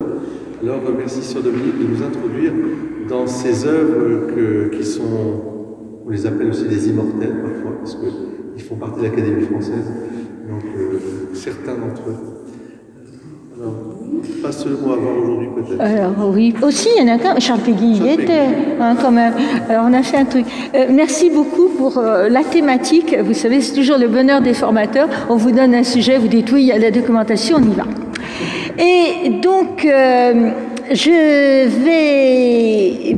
Alors, merci Sœur Dominique de nous introduire dans ces œuvres qui sont, on les appelle aussi des immortels parfois, parce qu'ils font partie de l'Académie française, donc certains d'entre eux. Alors, pas seulement à voir aujourd'hui peut-être. Alors oui, aussi il y en a qu'un, Charles Péguy y était, hein, quand même. Alors on a fait un truc. Merci beaucoup pour la thématique. Vous savez, c'est toujours le bonheur des formateurs. On vous donne un sujet, vous dites oui, il y a la documentation, on y va. Et donc, je vais...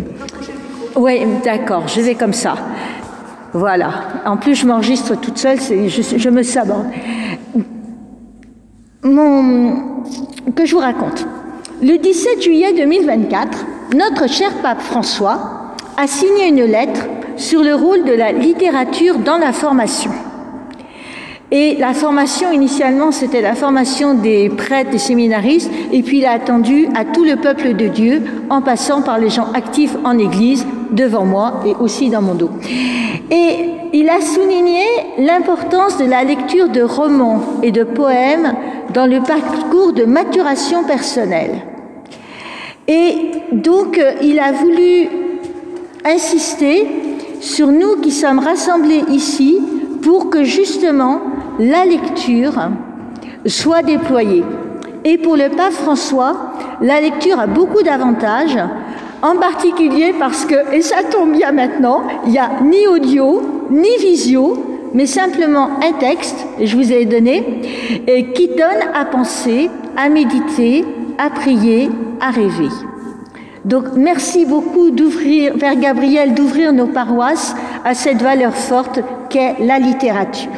Oui, d'accord, je vais comme ça. Voilà. En plus, je m'enregistre toute seule, je me saborde. Que je vous raconte. Le 17 juillet 2024, notre cher pape François a signé une lettre sur le rôle de la littérature dans la formation. Et la formation, initialement, c'était la formation des prêtres, des séminaristes, et puis il a attendu à tout le peuple de Dieu, en passant par les gens actifs en Église, devant moi et aussi dans mon dos. Et il a souligné l'importance de la lecture de romans et de poèmes dans le parcours de maturation personnelle. Et donc, il a voulu insister sur nous qui sommes rassemblés ici pour que justement la lecture soit déployée. Et pour le pape François, la lecture a beaucoup d'avantages, en particulier parce que, et ça tombe bien maintenant, il n'y a ni audio, ni visio, mais simplement un texte, je vous ai donné, qui donne à penser, à méditer, à prier, à rêver. Donc merci beaucoup d'ouvrir, Père Gabriel, d'ouvrir nos paroisses à cette valeur forte qu'est la littérature.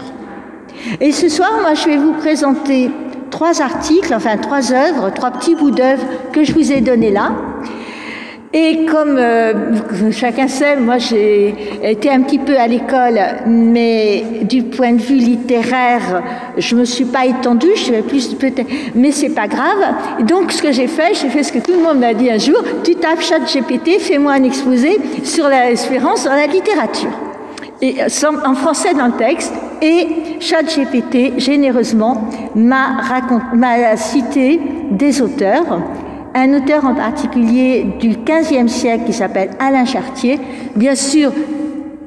Et ce soir, moi, je vais vous présenter 3 articles, enfin 3 œuvres, 3 petits bouts d'œuvres que je vous ai donnés là. Et comme chacun sait, moi j'ai été un petit peu à l'école, mais du point de vue littéraire, je me suis pas étendue, je savais plus peut-être, mais c'est pas grave. Donc ce que j'ai fait ce que tout le monde m'a dit un jour, tu tapes ChatGPT, fais-moi un exposé sur l'espérance dans la littérature. Et en français dans le texte, et ChatGPT, généreusement, m'a cité des auteurs. Un auteur en particulier du XVe siècle qui s'appelle Alain Chartier. Bien sûr,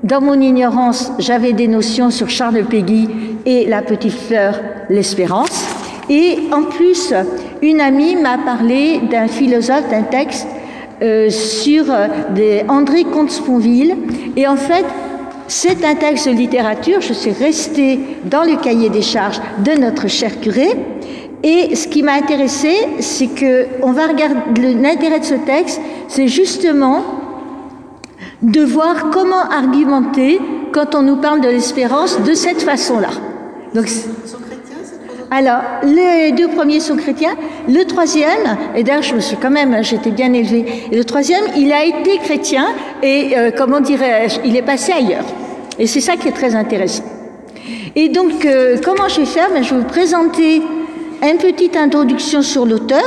dans mon ignorance, j'avais des notions sur Charles Péguy et la petite fleur L'Espérance. Et en plus, une amie m'a parlé d'un philosophe, d'un texte sur André Comte-Sponville. Et en fait, c'est un texte de littérature. Je suis restée dans le cahier des charges de notre cher curé. Et ce qui m'a intéressé, c'est que on va regarder l'intérêt de ce texte, c'est justement de voir comment argumenter quand on nous parle de l'espérance de cette façon-là. Donc, sont chrétiens, alors, les 2 premiers sont chrétiens. Le 3e, et d'ailleurs, j'étais bien élevée. Et le 3e, il a été chrétien et, comment dirais-je, il est passé ailleurs. Et c'est ça qui est très intéressant. Et donc, comment je vais faire? Je vais vous présenter une petite introduction sur l'auteur.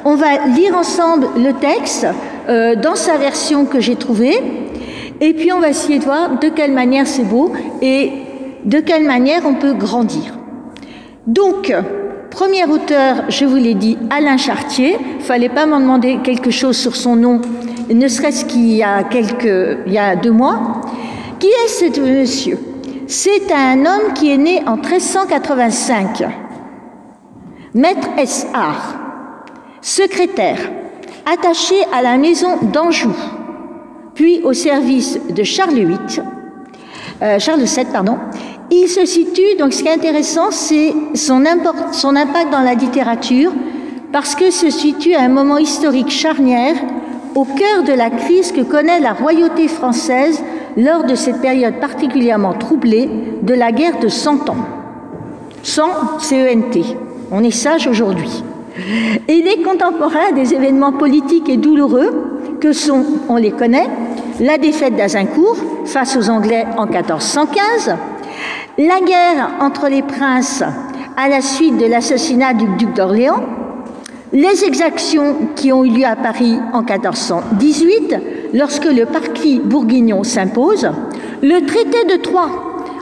On va lire ensemble le texte dans sa version que j'ai trouvée. Et puis on va essayer de voir de quelle manière c'est beau et de quelle manière on peut grandir. Donc, premier auteur, je vous l'ai dit, Alain Chartier. Il ne fallait pas m'en demander quelque chose sur son nom, ne serait-ce qu'il y a 2 mois. Qui est ce monsieur? C'est un homme qui est né en 1385. Maître S.A., secrétaire, attaché à la maison d'Anjou, puis au service de Charles VII, il se situe, donc ce qui est intéressant, c'est son impact dans la littérature, parce que se situe à un moment historique charnière, au cœur de la crise que connaît la royauté française lors de cette période particulièrement troublée de la guerre de 100 ans. 100, C-E-N-T. On est sage aujourd'hui. Et il est contemporain des événements politiques et douloureux que sont, on les connaît, la défaite d'Azincourt face aux Anglais en 1415, la guerre entre les princes à la suite de l'assassinat du duc d'Orléans, les exactions qui ont eu lieu à Paris en 1418, lorsque le parti bourguignon s'impose, le traité de Troyes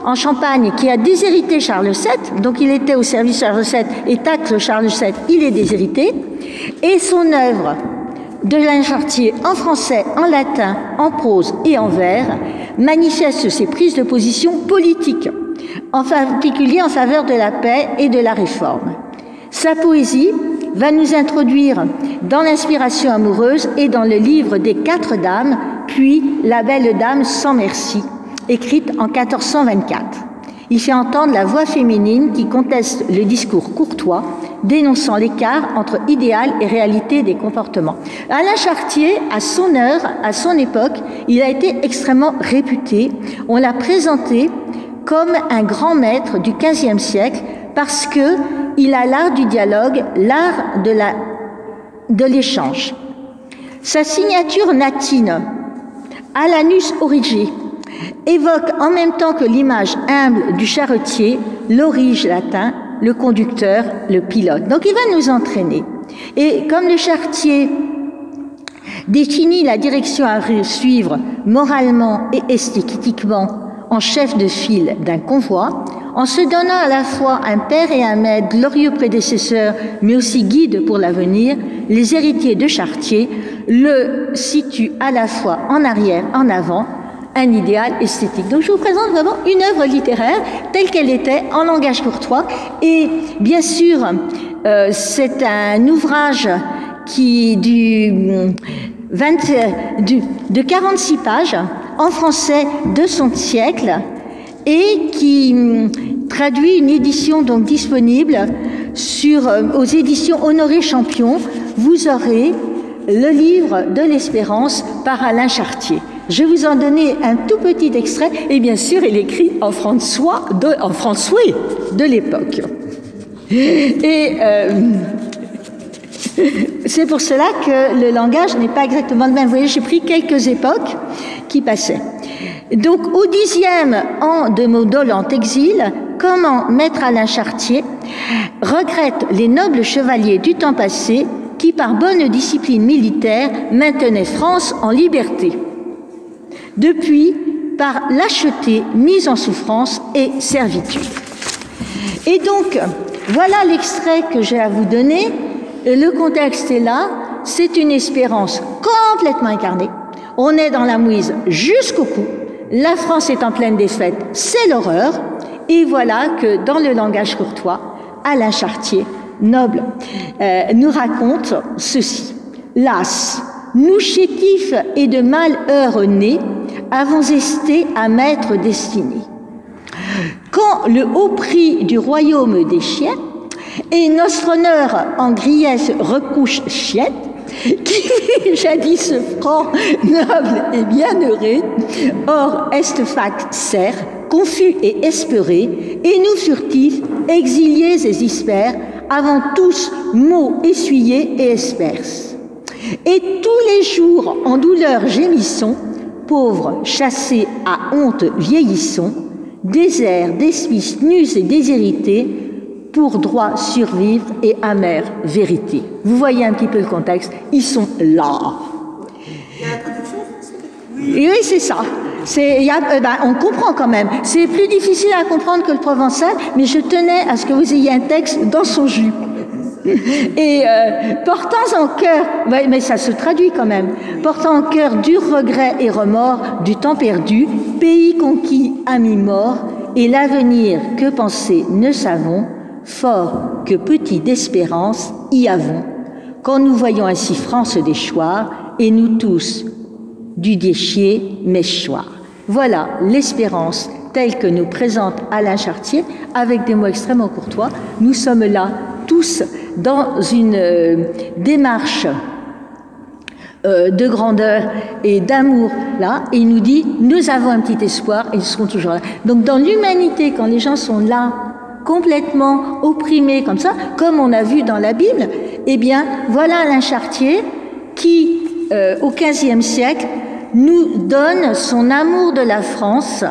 en Champagne qui a déshérité Charles VII, donc il était au service de Charles VII et taxe Charles VII, il est déshérité, et son œuvre de Alain Chartier en français, en latin, en prose et en vers manifeste ses prises de position politiques, en particulier en faveur de la paix et de la réforme. Sa poésie va nous introduire dans l'inspiration amoureuse et dans le livre des 4 dames, puis La belle dame sans merci, écrite en 1424. Il fait entendre la voix féminine qui conteste le discours courtois, dénonçant l'écart entre idéal et réalité des comportements. Alain Chartier, à son heure, à son époque, il a été extrêmement réputé. On l'a présenté comme un grand maître du XVe siècle parce qu'il a l'art du dialogue, l'art de l'échange. Sa signature latine, Alanus Origi, évoque en même temps que l'image humble du charretier, l'orige latin, le conducteur, le pilote. Donc il va nous entraîner. Et comme le charretier définit la direction à suivre moralement et esthétiquement en chef de file d'un convoi, en se donnant à la fois un père et un maître, glorieux prédécesseurs, mais aussi guide pour l'avenir, les héritiers de Chartier le situent à la fois en arrière, en avant, un idéal esthétique. Donc je vous présente vraiment une œuvre littéraire telle qu'elle était, en langage courtois. Et bien sûr, c'est un ouvrage qui de 46 pages, en français de son siècle, et qui traduit une édition donc disponible aux éditions Honoré Champion. Vous aurez le livre de l'Espérance par Alain Chartier. Je vais vous en donner un tout petit extrait, et bien sûr, il est écrit en français de l'époque. Et c'est pour cela que le langage n'est pas exactement le même. Vous voyez, j'ai pris quelques époques qui passaient. Donc, au 10e an de mon dolent exil, comment maître Alain Chartier regrette les nobles chevaliers du temps passé qui, par bonne discipline militaire, maintenaient France en liberté. Depuis, par lâcheté, mise en souffrance et servitude. Et donc, voilà l'extrait que j'ai à vous donner. Le contexte est là, c'est une espérance complètement incarnée. On est dans la mouise jusqu'au cou. La France est en pleine défaite, c'est l'horreur. Et voilà que dans le langage courtois, Alain Chartier, noble, nous raconte ceci. Las, nous chétifs et de malheur nés, avons esté à maître destiné. Quand le haut prix du royaume déchient, et notre honneur en grief recouche chiette, qui fut jadis franc, noble et bienheureux, or est fac serre, confus et espérés, et nous furtifs, exiliés et ispères, avant tous maux essuyés et espers. Et tous les jours en douleur gémissons, pauvres, chassés à honte vieillissons, déserts, despices, nus et déshérités, pour droit survivre et amère vérité. Vous voyez un petit peu le contexte, ils sont là. Il y a la traduction? Oui, c'est ça. On comprend quand même. C'est plus difficile à comprendre que le provençal, mais je tenais à ce que vous ayez un texte dans son jus. Et portant en cœur, mais ça se traduit quand même, portant en cœur dur regret et remords du temps perdu, pays conquis à mi-mort, et l'avenir que penser ne savons, fort que petit d'espérance y avons, quand nous voyons ainsi France déchoir, et nous tous du déchier méchoir. Voilà l'espérance telle que nous présente Alain Chartier, avec des mots extrêmement courtois. Nous sommes là tous dans une démarche de grandeur et d'amour là, et il nous dit nous avons un petit espoir et ils seront toujours là. Donc dans l'humanité, quand les gens sont là, complètement opprimés comme ça, comme on a vu dans la Bible, eh bien voilà Alain Chartier qui, au XVe siècle, nous donne son amour de la France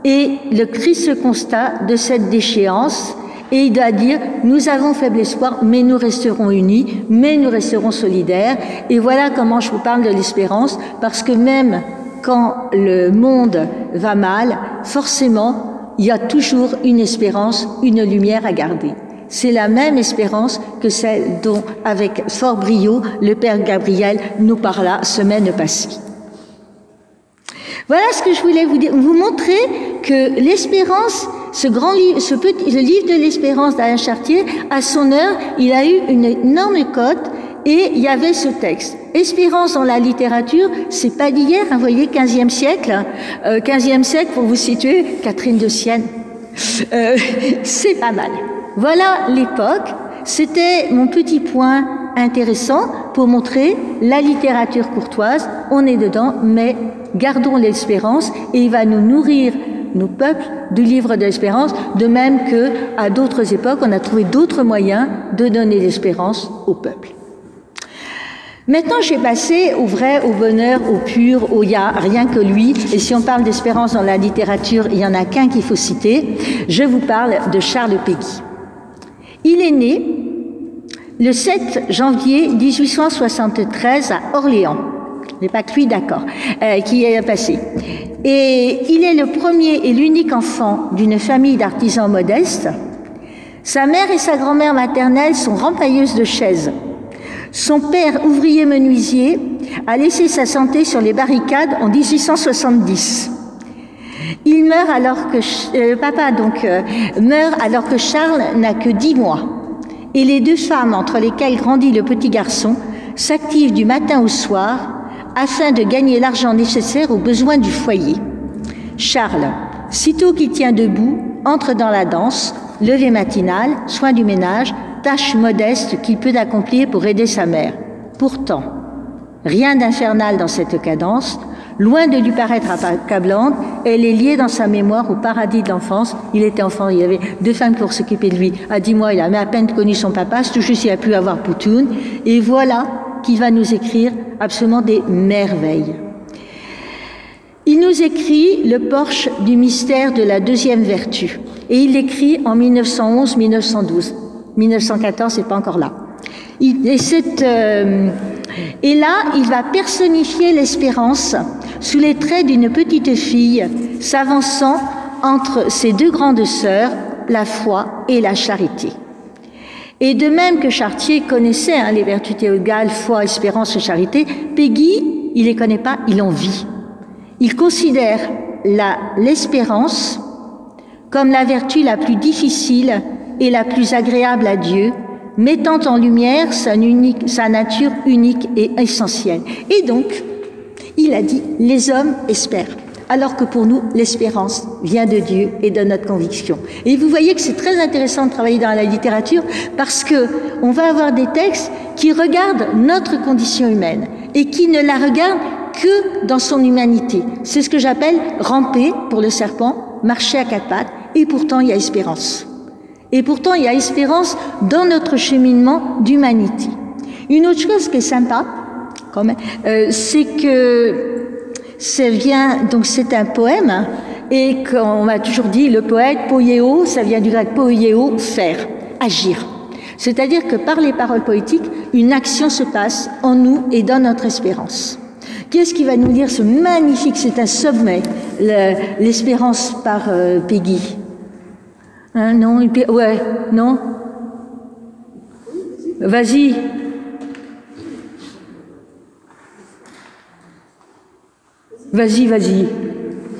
et le triste constat de cette déchéance. Et il doit dire, nous avons faible espoir, mais nous resterons unis, mais nous resterons solidaires. Et voilà comment je vous parle de l'espérance, parce que même quand le monde va mal, forcément, il y a toujours une espérance, une lumière à garder. C'est la même espérance que celle dont, avec fort brio, le Père Gabriel nous parla semaine passée. Voilà ce que je voulais vous dire, vous montrer que l'espérance, ce grand livre, le livre de l'espérance d'Alain Chartier, à son heure, il a eu une énorme cote et il y avait ce texte. Espérance dans la littérature, c'est pas d'hier, hein, vous voyez, 15e siècle, 15e siècle pour vous situer, Catherine de Sienne. C'est pas mal. Voilà l'époque. C'était mon petit point intéressant pour montrer la littérature courtoise. On est dedans, mais gardons l'espérance et il va nous nourrir, nos peuples, du livre de l'espérance, de même que à d'autres époques, on a trouvé d'autres moyens de donner l'espérance au peuple. Maintenant, j'ai passé au vrai, au bonheur, au pur, au ya, rien que lui. Et si on parle d'espérance dans la littérature, il n'y en a qu'un qu'il faut citer. Je vous parle de Charles Péguy. Il est né le 7 janvier 1873 à Orléans. Mais pas que lui, d'accord, qui est passé. Et il est le premier et l'unique enfant d'une famille d'artisans modestes. Sa mère et sa grand-mère maternelle sont rempailleuses de chaises. Son père, ouvrier menuisier, a laissé sa santé sur les barricades en 1870. Il meurt alors que meurt alors que Charles n'a que 10 mois. Et les deux femmes entre lesquelles grandit le petit garçon s'activent du matin au soir afin de gagner l'argent nécessaire aux besoins du foyer. Charles, sitôt qu'il tient debout, entre dans la danse, lever matinal, soin du ménage, tâche modeste qu'il peut accomplir pour aider sa mère. Pourtant, rien d'infernal dans cette cadence, loin de lui paraître accablante, elle est liée dans sa mémoire au paradis de l'enfance. Il était enfant, il y avait 2 femmes pour s'occuper de lui. À 10 mois, il a à peine connu son papa, c'est tout juste il a pu avoir Poutoun. Et voilà qu'il va nous écrire absolument des merveilles. Il nous écrit le porche du mystère de la deuxième vertu. Et il l'écrit en 1911-1912. 1914, c'est pas encore là. Et là, il va personnifier l'espérance sous les traits d'une petite fille s'avançant entre ses 2 grandes sœurs, la foi et la charité. Et de même que Chartier connaissait les vertus théologales, foi, espérance et charité, Péguy, il les connaît pas, il en vit. Il considère l'espérance comme la vertu la plus difficile et la plus agréable à Dieu, mettant en lumière sa nature unique et essentielle. Et donc, il a dit, les hommes espèrent, alors que pour nous, l'espérance vient de Dieu et de notre conviction. Et vous voyez que c'est très intéressant de travailler dans la littérature parce que on va avoir des textes qui regardent notre condition humaine et qui ne la regardent que dans son humanité. C'est ce que j'appelle ramper pour le serpent, marcher à 4 pattes, et pourtant il y a espérance. Et pourtant, il y a espérance dans notre cheminement d'humanité. Une autre chose qui est sympa, quand même, c'est que donc c'est un poème, et qu'on m'a toujours dit, le poète, poieo, ça vient du grec poieo, faire, agir. C'est-à-dire que par les paroles poétiques, une action se passe en nous et dans notre espérance. Qu'est-ce qui va nous dire ce magnifique, c'est un sommet, l'espérance par Péguy. Non, ouais, non. Vas-y. Vas-y.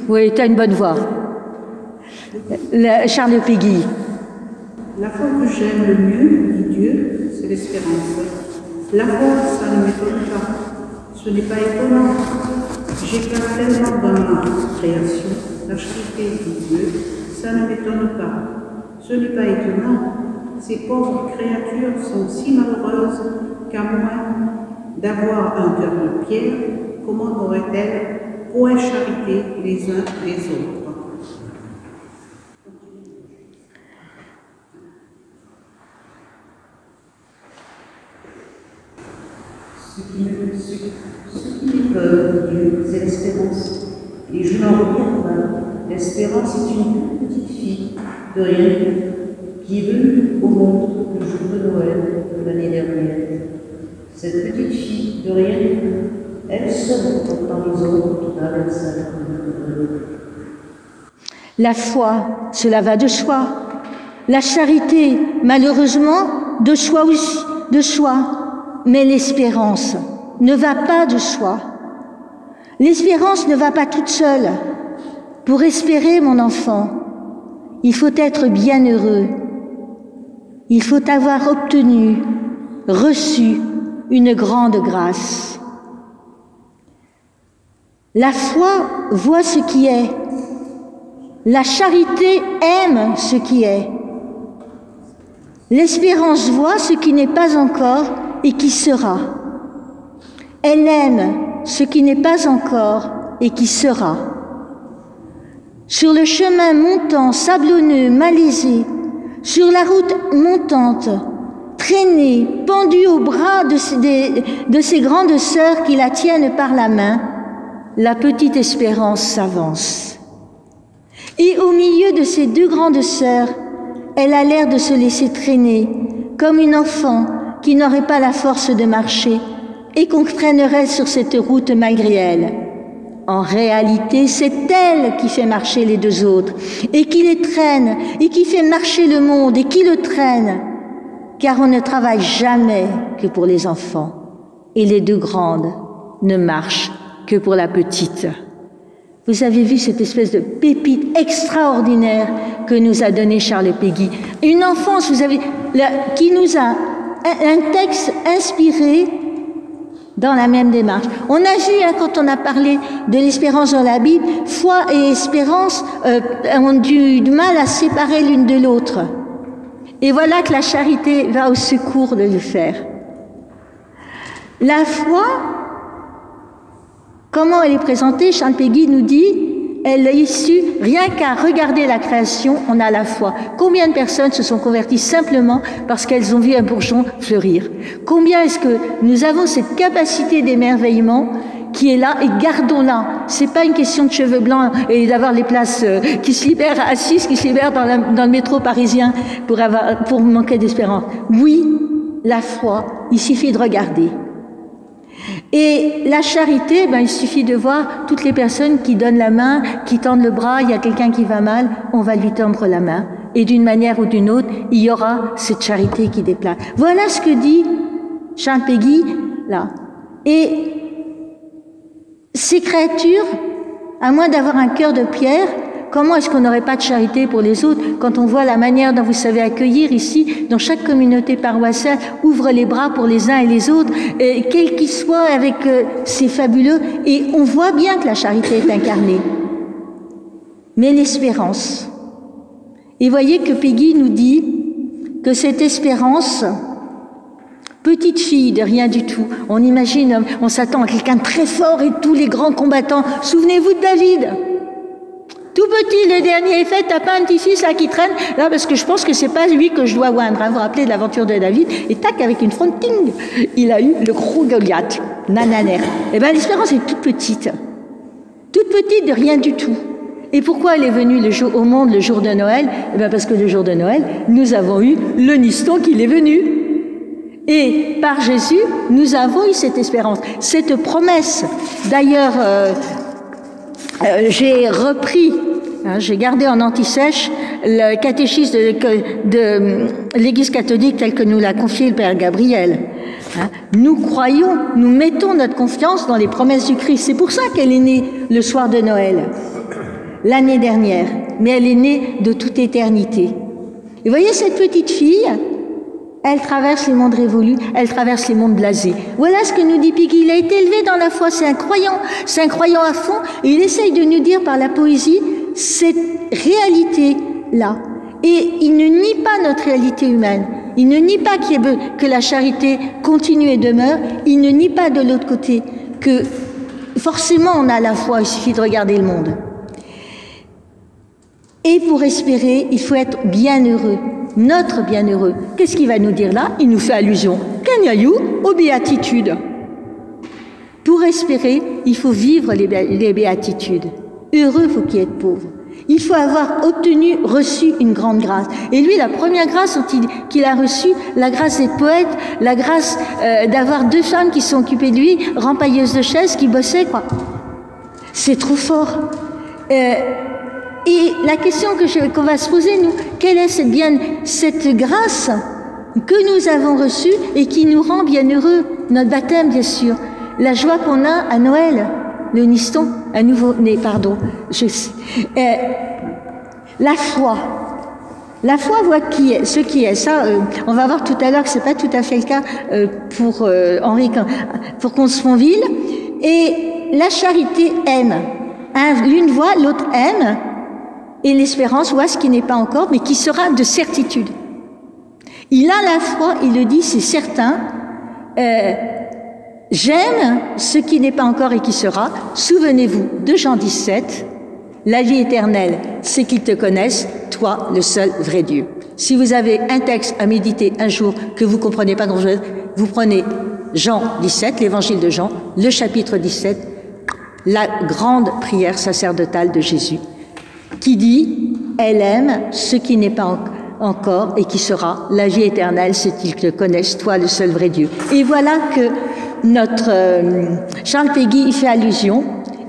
Oui, t'as une bonne voix. Charles Péguy. La foi que j'aime le mieux, dit Dieu, c'est l'espérance. La foi, ça ne m'étonne pas. Ce n'est pas étonnant. J'éclate tellement dans ma création. La charité, dit Dieu, ça ne m'étonne pas. Ce n'est pas étonnant, ces pauvres créatures sont si malheureuses qu'à moins d'avoir un cœur de pierre, comment auraient-elles point charité les uns les autres? Ce qui m'étonne, Dieu, c'est l'espérance. Et je n'en reviens pas. L'espérance est une petite fille de rien qui est venue au monde le jour de Noël de l'année dernière. Cette petite fille de rien, elle seule, dans les autres, dans la salle. La foi, cela va de soi. La charité, malheureusement, de soi aussi, de soi. Mais l'espérance ne va pas de soi. L'espérance ne va pas toute seule. Pour espérer, mon enfant, il faut être bienheureux. Il faut avoir obtenu, reçu une grande grâce. La foi voit ce qui est. La charité aime ce qui est. L'espérance voit ce qui n'est pas encore et qui sera. Elle aime ce qui n'est pas encore et qui sera. Sur le chemin montant, sablonneux, malaisé, sur la route montante, traînée, pendue au bras de ses grandes sœurs qui la tiennent par la main, la petite Espérance s'avance. Et au milieu de ces deux grandes sœurs, elle a l'air de se laisser traîner, comme une enfant qui n'aurait pas la force de marcher et qu'on traînerait sur cette route malgré elle. En réalité, c'est elle qui fait marcher les deux autres, et qui les traîne, et qui fait marcher le monde, et qui le traîne, car on ne travaille jamais que pour les enfants, et les deux grandes ne marchent que pour la petite. Vous avez vu cette espèce de pépite extraordinaire que nous a donné Charles Péguy. Une enfance, vous avez, qui nous a un texte inspiré dans la même démarche. On a vu, quand on a parlé de l'espérance dans la Bible, foi et espérance ont du mal à séparer l'une de l'autre. Et voilà que la charité va au secours de le faire. La foi, comment elle est présentée? Charles Péguy nous dit, elle est issue, rien qu'à regarder la création, on a la foi. Combien de personnes se sont converties simplement parce qu'elles ont vu un bourgeon fleurir? Combien est-ce que nous avons cette capacité d'émerveillement qui est là et gardons-la? C'est pas une question de cheveux blancs et d'avoir les places qui se libèrent assises, qui se libèrent dans le métro parisien pour manquer d'espérance. Oui, la foi, il suffit de regarder. Et la charité, il suffit de voir toutes les personnes qui donnent la main, qui tendent le bras, il y a quelqu'un qui va mal, on va lui tendre la main. Et d'une manière ou d'une autre, il y aura cette charité qui déplace. Voilà ce que dit Charles Péguy, là. Et ces créatures, à moins d'avoir un cœur de pierre, comment est-ce qu'on n'aurait pas de charité pour les autres quand on voit la manière dont vous savez accueillir ici, dont chaque communauté paroissiale ouvre les bras pour les uns et les autres, quels qu'ils soient, avec c'est fabuleux, et on voit bien que la charité est incarnée. Mais l'espérance. Et voyez que Péguy nous dit que cette espérance, petite fille de rien du tout, on imagine, on s'attend à quelqu'un de très fort et tous les grands combattants. Souvenez-vous de David. Tout petit, le dernier effet, t'as pas un petit-fils là qui traîne, là parce que je pense que c'est pas lui que je dois oindre. Vous vous rappelez de l'aventure de David, et tac, avec une fronde, ting, il a eu le gros Goliath, Nananer. Eh bien, l'espérance est toute petite de rien du tout. Et pourquoi elle est venue au monde le jour de Noël? Eh bien, parce que le jour de Noël, nous avons eu le niston qui est venu. Et par Jésus, nous avons eu cette espérance, cette promesse. D'ailleurs, j'ai repris, j'ai gardé en anti-sèche le catéchisme de l'Église catholique tel que nous l'a confié le Père Gabriel. Nous croyons, nous mettons notre confiance dans les promesses du Christ. C'est pour ça qu'elle est née le soir de Noël, l'année dernière, mais elle est née de toute éternité. Et vous voyez cette petite fille, elle traverse les mondes révolus, elle traverse les mondes blasés. Voilà ce que nous dit Péguy. Il a été élevé dans la foi, c'est un croyant à fond, et il essaye de nous dire par la poésie cette réalité-là. Et il ne nie pas notre réalité humaine, il ne nie pas que la charité continue et demeure, il ne nie pas de l'autre côté que forcément on a la foi, il suffit de regarder le monde. Et pour espérer, il faut être bienheureux. Notre bienheureux. Qu'est-ce qu'il va nous dire là? Il nous fait allusion, Kanyayou, aux béatitudes. Pour espérer, il faut vivre les béatitudes. Heureux faut qu'il être pauvre. Il faut avoir reçu une grande grâce. Et lui, la première grâce qu'il a reçue, la grâce d'être poète, la grâce d'avoir deux femmes qui sont occupées de lui, rempailleuses de chaises, qui bossaient, quoi. C'est trop fort. Et la question qu'on va se poser, nous, quelle est cette grâce que nous avons reçue et qui nous rend bien heureux? Notre baptême, bien sûr. La joie qu'on a à Noël, le niston, un nouveau-né, pardon. La foi. La foi voit ce qui est. Ça, on va voir tout à l'heure que c'est pas tout à fait le cas pour Comte-Sponville. Et la charité aime. L'une voit, l'autre aime. Et l'espérance voit ce qui n'est pas encore, mais qui sera de certitude. Il a la foi, il le dit, c'est certain. J'aime ce qui n'est pas encore et qui sera. Souvenez-vous de Jean 17. La vie éternelle, c'est qu'ils te connaissent, toi, le seul vrai Dieu. Si vous avez un texte à méditer un jour que vous comprenez pas grand-chose, vous prenez Jean 17, l'évangile de Jean, le chapitre 17, la grande prière sacerdotale de Jésus, qui dit « Elle aime ce qui n'est pas encore et qui sera la vie éternelle, c'est qu'ils te connaissent, toi, le seul vrai Dieu. » Et voilà que notre Charles Péguy y fait allusion.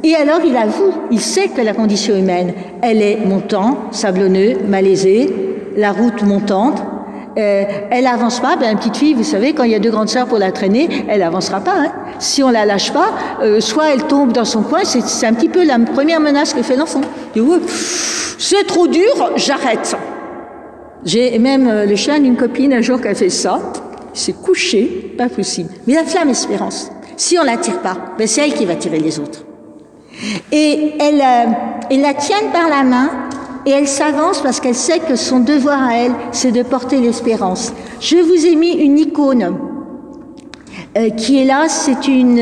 Et alors il avoue, il sait que la condition humaine, elle est montante, sablonneuse, malaisée, la route montante, elle avance pas. Ben, une petite fille, vous savez, quand il y a deux grandes sœurs pour la traîner, elle avancera pas. Hein. Si on la lâche pas, soit elle tombe dans son coin, c'est un petit peu la première menace que fait l'enfant. C'est trop dur, j'arrête. J'ai même le chien d'une copine un jour qui a fait ça, il s'est couché, pas possible. Mais la flamme espérance, si on la tire pas, ben c'est elle qui va tirer les autres. Et elle la tienne par la main et elle s'avance parce qu'elle sait que son devoir à elle, c'est de porter l'espérance. Je vous ai mis une icône qui est là. C'est une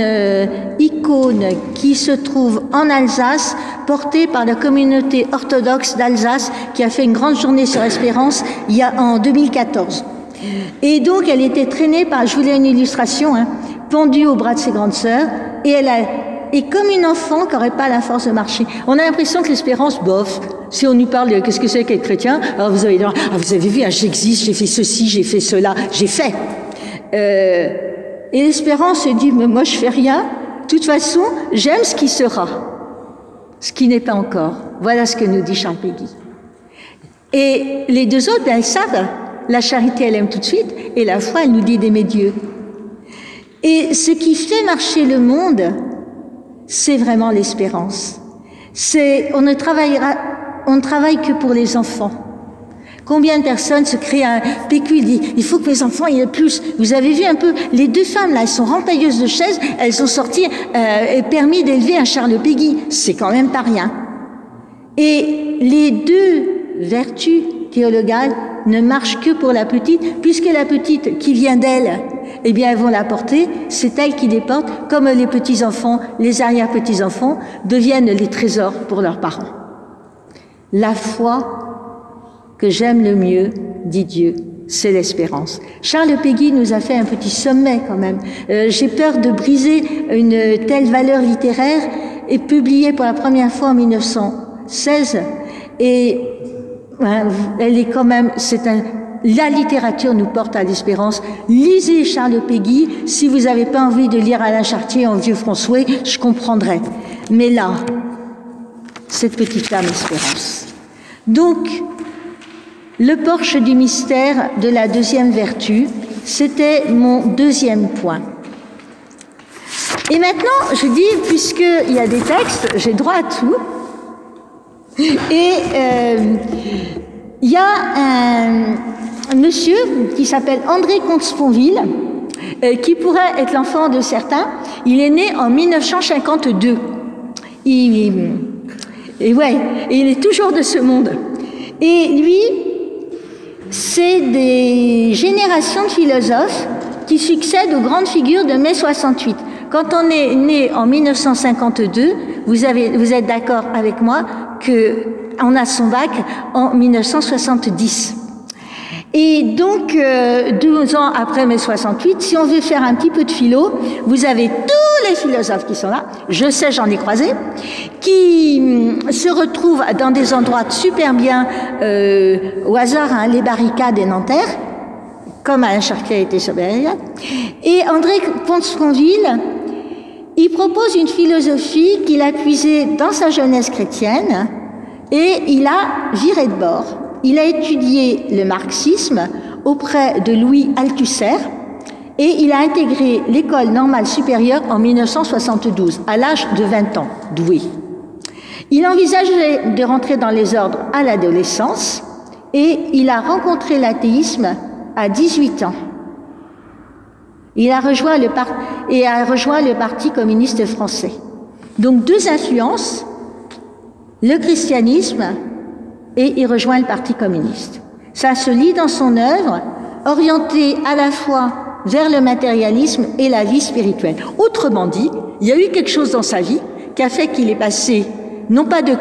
icône qui se trouve en Alsace, portée par la communauté orthodoxe d'Alsace qui a fait une grande journée sur l'espérance en 2014. Et donc elle était traînée par, je voulais une illustration, hein, pendue au bras de ses grandes sœurs, et comme une enfant qui n'aurait pas la force de marcher. On a l'impression que l'espérance, bof, si on nous parle de qu'est-ce que c'est qu'être chrétien, alors vous avez vu, j'existe, j'ai fait ceci, j'ai fait cela, j'ai fait. Et l'espérance se dit, mais moi je fais rien, de toute façon, j'aime ce qui sera, ce qui n'est pas encore. Voilà ce que nous dit Charles Péguy. Et les deux autres, ben, elles savent, la charité elle aime tout de suite, et la foi elle nous dit d'aimer Dieu. Et ce qui fait marcher le monde, c'est vraiment l'espérance. On ne travaille que pour les enfants. Combien de personnes se créent un PQ, il dit, il faut que mes enfants aient plus. Vous avez vu un peu, les deux femmes là, elles sont rentailleuses de chaises, elles ont sorti permis d'élever un Charles Péguy. C'est quand même pas rien. Et les deux vertus théologales ne marchent que pour la petite, puisque la petite qui vient d'elle, eh bien, elles vont la porter, c'est elle qui les porte, comme les petits-enfants, les arrière-petits-enfants deviennent les trésors pour leurs parents. La foi que j'aime le mieux, dit Dieu, c'est l'espérance. Charles Péguy nous a fait un petit sommet quand même. J'ai peur de briser une telle valeur littéraire, et publiée pour la première fois en 1916, et elle est quand même, la littérature nous porte à l'espérance. Lisez Charles Péguy. Si vous n'avez pas envie de lire Alain Chartier en vieux François, je comprendrais. Mais là, cette petite âme espérance. Donc, le porche du mystère de la deuxième vertu, c'était mon deuxième point. Et maintenant, je dis, puisqu'il y a des textes, j'ai droit à tout. Et il y a un monsieur qui s'appelle André Comte-Sponville, qui pourrait être l'enfant de certains. Il est né en 1952. Il est toujours de ce monde. Et lui, c'est des générations de philosophes qui succèdent aux grandes figures de mai 68. Quand on est né en 1952, vous êtes d'accord avec moi qu'on a son bac en 1970. Et donc, 12 ans après mai 68, si on veut faire un petit peu de philo, vous avez tous les philosophes qui sont là, je sais, j'en ai croisé, qui se retrouvent dans des endroits super bien, au hasard, hein, les barricades et Nanterre, comme Alain Chartier a été sur barricade. Et André Comte-Sponville, il propose une philosophie qu'il a puisée dans sa jeunesse chrétienne Et il a viré de bord. Il a étudié le marxisme auprès de Louis Althusser et il a intégré l'école normale supérieure en 1972, à l'âge de 20 ans, doué. Il envisageait de rentrer dans les ordres à l'adolescence et il a rencontré l'athéisme à 18 ans. Il a rejoint le Parti communiste français. Donc deux influences, le christianisme et il rejoint le Parti communiste. Ça se lit dans son œuvre, orientée à la fois vers le matérialisme et la vie spirituelle. Autrement dit, il y a eu quelque chose dans sa vie qui a fait qu'il est passé, non pas de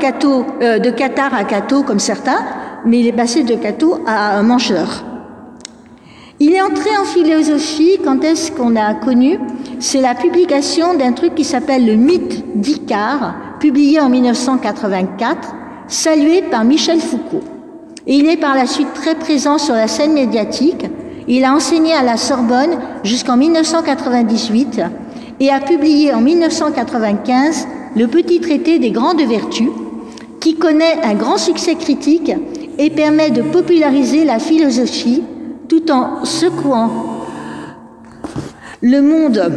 cathare à catho comme certains, mais il est passé de catho à un mangeur. Il est entré en philosophie, quand est-ce qu'on a connu? C'est la publication d'un truc qui s'appelle le mythe d'Icare, publié en 1984, salué par Michel Foucault. Et il est par la suite très présent sur la scène médiatique. Il a enseigné à la Sorbonne jusqu'en 1998 et a publié en 1995 le petit traité des grandes vertus, qui connaît un grand succès critique et permet de populariser la philosophie tout en secouant le monde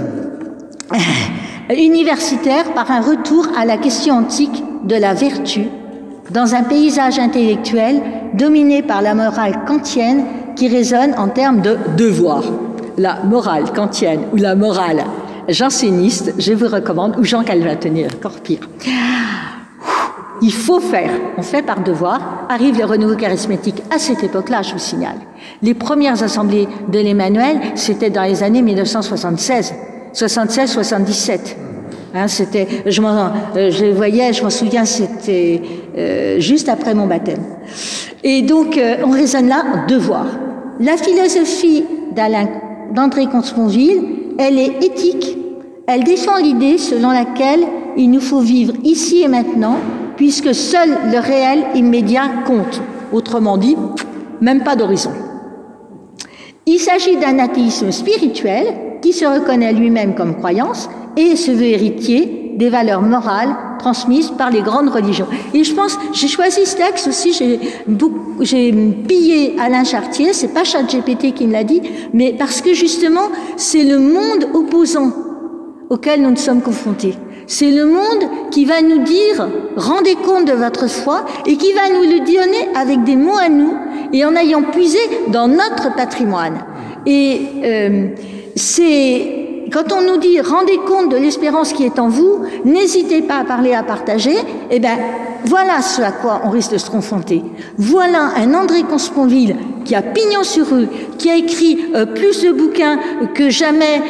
universitaire par un retour à la question antique de la vertu dans un paysage intellectuel dominé par la morale kantienne qui résonne en termes de devoir. La morale kantienne ou la morale janséniste, je vous recommande, ou Jean Calvin, encore pire. Il faut faire, on fait par devoir. Arrive le renouveau charismatique à cette époque-là, je vous signale. Les premières assemblées de l'Emmanuel, c'était dans les années 1976, 76-77. Hein, c'était, je voyais, je m'en souviens, c'était juste après mon baptême. Et donc, on raisonne là, devoir. La philosophie d'André Comte-Sponville, elle est éthique. Elle défend l'idée selon laquelle il nous faut vivre ici et maintenant, puisque seul le réel immédiat compte. Autrement dit, même pas d'horizon. Il s'agit d'un athéisme spirituel qui se reconnaît lui-même comme croyance et se veut héritier des valeurs morales transmises par les grandes religions. Et je pense, j'ai choisi ce texte aussi, j'ai pillé Alain Chartier, c'est pas ChatGPT qui me l'a dit, mais parce que justement, c'est le monde opposant auquel nous nous sommes confrontés. C'est le monde qui va nous dire « rendez compte de votre foi » et qui va nous le donner avec des mots à nous et en ayant puisé dans notre patrimoine. Et c'est quand on nous dit « rendez compte de l'espérance qui est en vous », n'hésitez pas à parler, à partager, eh bien voilà ce à quoi on risque de se confronter. Voilà un André Comte-Sponville qui a pignon sur rue, qui a écrit plus de bouquins que jamais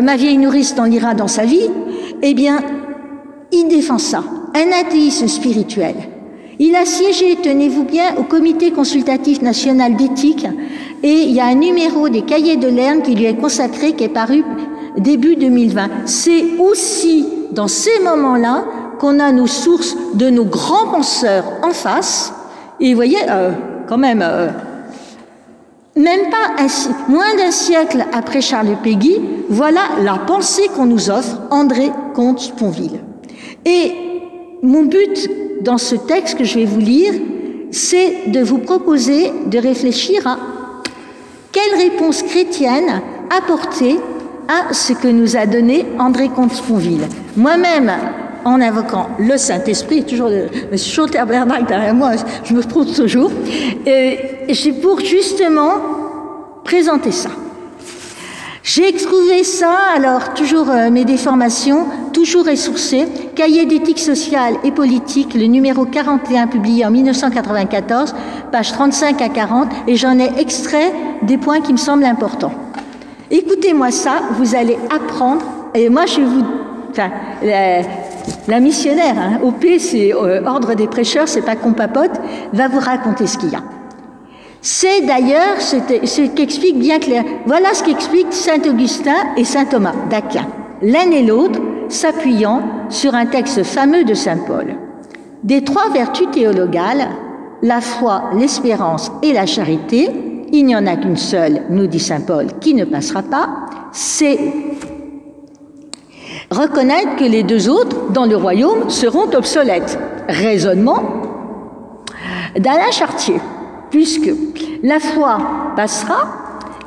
ma vieille nourrice n'en lira dans sa vie. Eh bien, il défend ça, un athéisme spirituel. Il a siégé, tenez-vous bien, au Comité consultatif national d'éthique et il y a un numéro des Cahiers de Lerne qui lui est consacré, qui est paru début 2020. C'est aussi dans ces moments-là qu'on a nos sources de nos grands penseurs en face. Et vous voyez, quand même, même pas moins d'un siècle après Charles Péguy, voilà la pensée qu'on nous offre, André Comte-Sponville. Et mon but dans ce texte que je vais vous lire, c'est de vous proposer de réfléchir à quelle réponse chrétienne apporter à ce que nous a donné André Comte-Sponville. Moi-même, en invoquant le Saint-Esprit, toujours le Schulter-Bernard derrière moi, je me trompe toujours, j'ai pour justement présenter ça. J'ai trouvé ça, alors toujours mes déformations, toujours ressourcées, Cahier d'éthique sociale et politique, le numéro 41 publié en 1994, pages 35 à 40, et j'en ai extrait des points qui me semblent importants. Écoutez-moi ça, vous allez apprendre, et moi je vais vous... Enfin, la missionnaire, hein, OP, c'est Ordre des prêcheurs, c'est pas qu'on papote, va vous raconter ce qu'il y a. C'est d'ailleurs ce qu'explique bien clair. Voilà ce qu'explique saint Augustin et saint Thomas d'Aquin, l'un et l'autre s'appuyant sur un texte fameux de saint Paul. Des trois vertus théologales, la foi, l'espérance et la charité, il n'y en a qu'une seule, nous dit saint Paul, qui ne passera pas, c'est reconnaître que les deux autres, dans le royaume, seront obsolètes. Raisonnement, d'Alain Chartier, puisque la foi passera,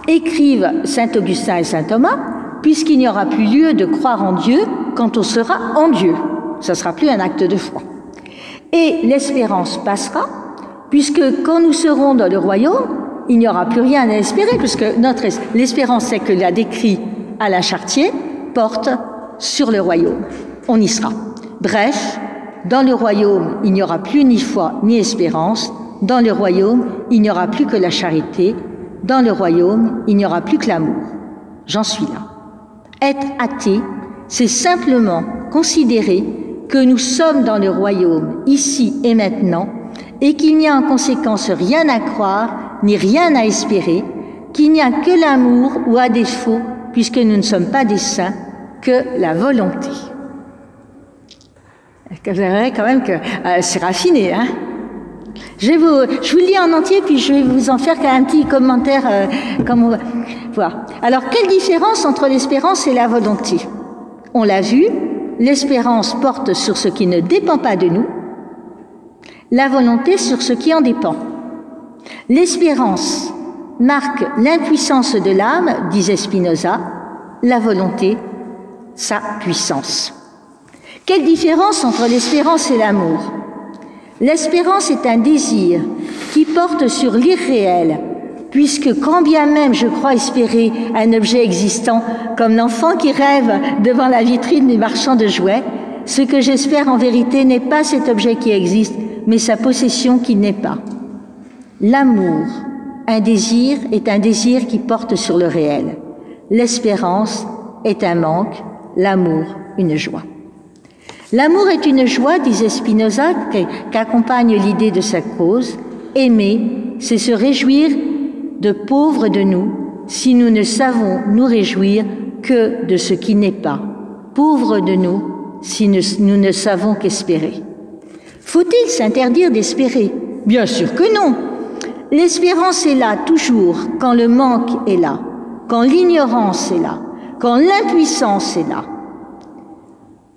écrivent saint Augustin et saint Thomas, puisqu'il n'y aura plus lieu de croire en Dieu quand on sera en Dieu. Ça ne sera plus un acte de foi. Et l'espérance passera, puisque quand nous serons dans le royaume, il n'y aura plus rien à espérer, puisque l'espérance, c'est que l'a décrit Alain Chartier, porte sur le royaume. On y sera. Bref, dans le royaume, il n'y aura plus ni foi ni espérance. Dans le royaume, il n'y aura plus que la charité. Dans le royaume, il n'y aura plus que l'amour. J'en suis là. Être athée, c'est simplement considérer que nous sommes dans le royaume, ici et maintenant, et qu'il n'y a en conséquence rien à croire, ni rien à espérer, qu'il n'y a que l'amour, ou à défaut, puisque nous ne sommes pas des saints, que la volonté. Vous verrez quand même que c'est raffiné, hein. Je vous lis en entier, puis je vais vous en faire un petit commentaire, comme on va voir. Alors, quelle différence entre l'espérance et la volonté? On l'a vu, l'espérance porte sur ce qui ne dépend pas de nous, la volonté sur ce qui en dépend. L'espérance marque l'impuissance de l'âme, disait Spinoza, la volonté, sa puissance. Quelle différence entre l'espérance et l'amour? L'espérance est un désir qui porte sur l'irréel, puisque quand bien même je crois espérer un objet existant, comme l'enfant qui rêve devant la vitrine du marchand de jouets, ce que j'espère en vérité n'est pas cet objet qui existe, mais sa possession qui n'est pas. L'amour, un désir, est un désir qui porte sur le réel. L'espérance est un manque, l'amour, une joie. L'amour est une joie, disait Spinoza, qu'accompagne l'idée de sa cause. Aimer, c'est se réjouir de pauvres de nous, si nous ne savons nous réjouir que de ce qui n'est pas. Pauvres de nous, si nous ne savons qu'espérer. Faut-il s'interdire d'espérer? Bien sûr que non. L'espérance est là toujours quand le manque est là, quand l'ignorance est là, quand l'impuissance est là.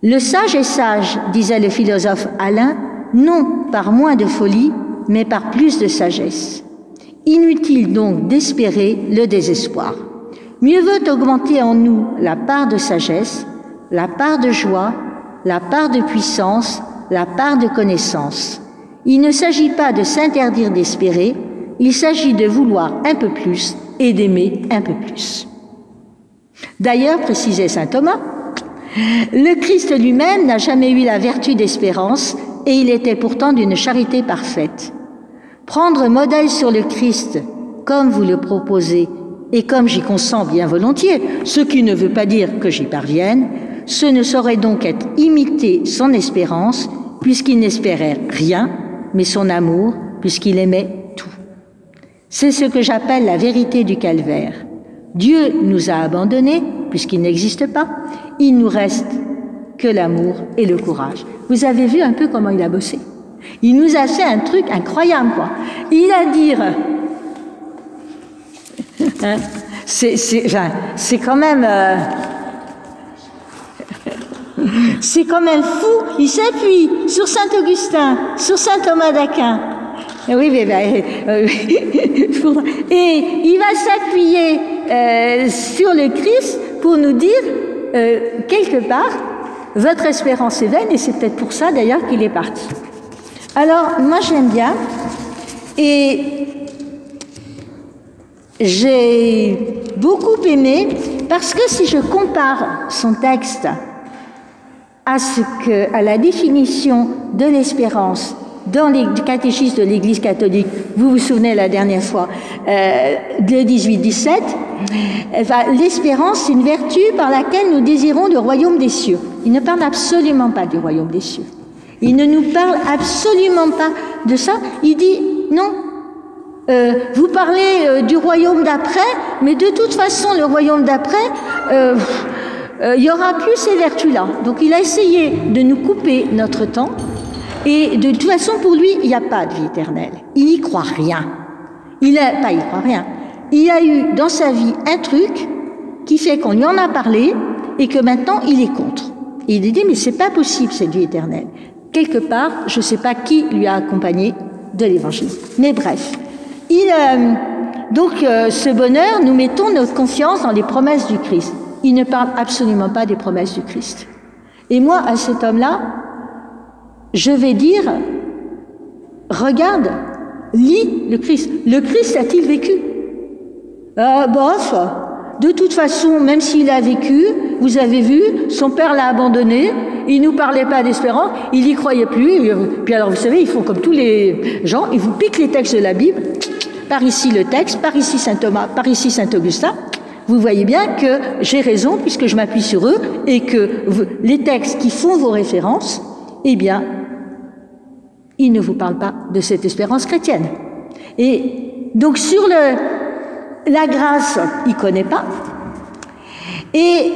Le sage est sage, disait le philosophe Alain, non par moins de folie, mais par plus de sagesse. Inutile donc d'espérer le désespoir. Mieux vaut augmenter en nous la part de sagesse, la part de joie, la part de puissance, la part de connaissance. Il ne s'agit pas de s'interdire d'espérer, il s'agit de vouloir un peu plus et d'aimer un peu plus. D'ailleurs, précisait saint Thomas, le Christ lui-même n'a jamais eu la vertu d'espérance et il était pourtant d'une charité parfaite. Prendre modèle sur le Christ, comme vous le proposez, et comme j'y consens bien volontiers, ce qui ne veut pas dire que j'y parvienne, ce ne saurait donc être imiter son espérance, puisqu'il n'espérait rien, mais son amour, puisqu'il aimait tout. C'est ce que j'appelle la vérité du calvaire. Dieu nous a abandonnés, puisqu'il n'existe pas, il nous reste que l'amour et le courage. Vous avez vu un peu comment il a bossé? Il nous a fait un truc incroyable, quoi. Il a dit, hein, c'est quand même, c'est quand même fou. Il s'appuie sur saint Augustin, sur saint Thomas d'Aquin. Oui, mais et il va s'appuyer sur le Christ pour nous dire, quelque part, votre espérance est vaine, et c'est peut-être pour ça d'ailleurs qu'il est parti. Alors, moi j'aime bien, et j'ai beaucoup aimé, parce que si je compare son texte à la définition de l'espérance dans le catéchisme de l'Église catholique, vous vous souvenez la dernière fois, de 18-17, l'espérance, c'est une vertu par laquelle nous désirons le royaume des cieux. Il ne parle absolument pas du royaume des cieux. Il ne nous parle absolument pas de ça. Il dit, non, vous parlez du royaume d'après, mais de toute façon, le royaume d'après, il n'y aura plus ces vertus-là. Donc il a essayé de nous couper notre temps. Et de toute façon, pour lui, il n'y a pas de vie éternelle. Il n'y croit rien. Il croit rien. Il a eu dans sa vie un truc qui fait qu'on lui en a parlé et que maintenant, il est contre. Et il dit, mais c'est pas possible, cette vie éternelle. Quelque part, je ne sais pas qui lui a accompagné, de l'Évangile. Mais bref, ce bonheur, nous mettons notre confiance dans les promesses du Christ. Il ne parle absolument pas des promesses du Christ. Et moi, à cet homme-là, je vais dire, regarde, lis le Christ. Le Christ a-t-il vécu? Bof. De toute façon, même s'il a vécu, vous avez vu, son père l'a abandonné, il nous parlait pas d'espérance, il y croyait plus. Puis alors, vous savez, ils font comme tous les gens, ils vous piquent les textes de la Bible, par ici le texte, par ici saint Thomas, par ici saint Augustin. Vous voyez bien que j'ai raison puisque je m'appuie sur eux et que les textes qui font vos références, eh bien, ils ne vous parlent pas de cette espérance chrétienne. Et donc sur la grâce, il ne connaît pas. Et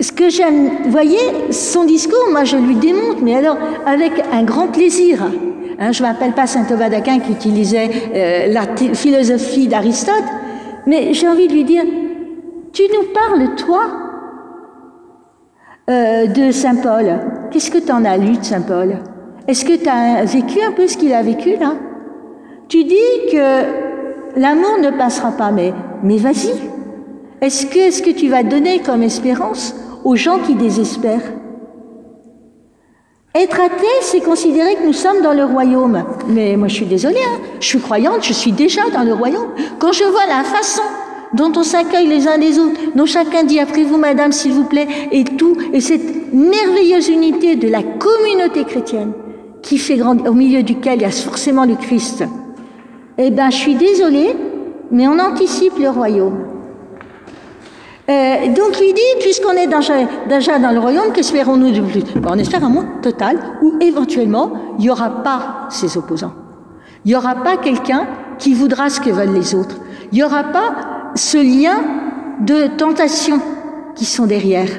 ce que j'aime, vous voyez, son discours, moi je lui démonte, mais alors avec un grand plaisir. Hein, je ne m'appelle pas saint Thomas d'Aquin qui utilisait la philosophie d'Aristote, mais j'ai envie de lui dire, tu nous parles, toi, de saint Paul. Qu'est-ce que tu en as lu de saint Paul? Est-ce que tu as vécu un peu ce qu'il a vécu, là? Tu dis que l'amour ne passera pas, mais vas-y. Est-ce que tu vas donner comme espérance aux gens qui désespèrent? Être athée, c'est considérer que nous sommes dans le royaume. Mais moi, je suis désolée, hein, je suis croyante, je suis déjà dans le royaume. Quand je vois la façon dont on s'accueille les uns les autres, dont chacun dit après vous, madame, s'il vous plaît, et tout, et cette merveilleuse unité de la communauté chrétienne qui fait grandir, au milieu duquel il y a forcément le Christ, eh bien, je suis désolée, mais on anticipe le royaume. Donc, lui dit, puisqu'on est déjà dans le royaume, qu'espérons-nous de plus? On espère un monde total où, éventuellement, il n'y aura pas ses opposants. Il n'y aura pas quelqu'un qui voudra ce que veulent les autres. Il n'y aura pas ce lien de tentation qui sont derrière.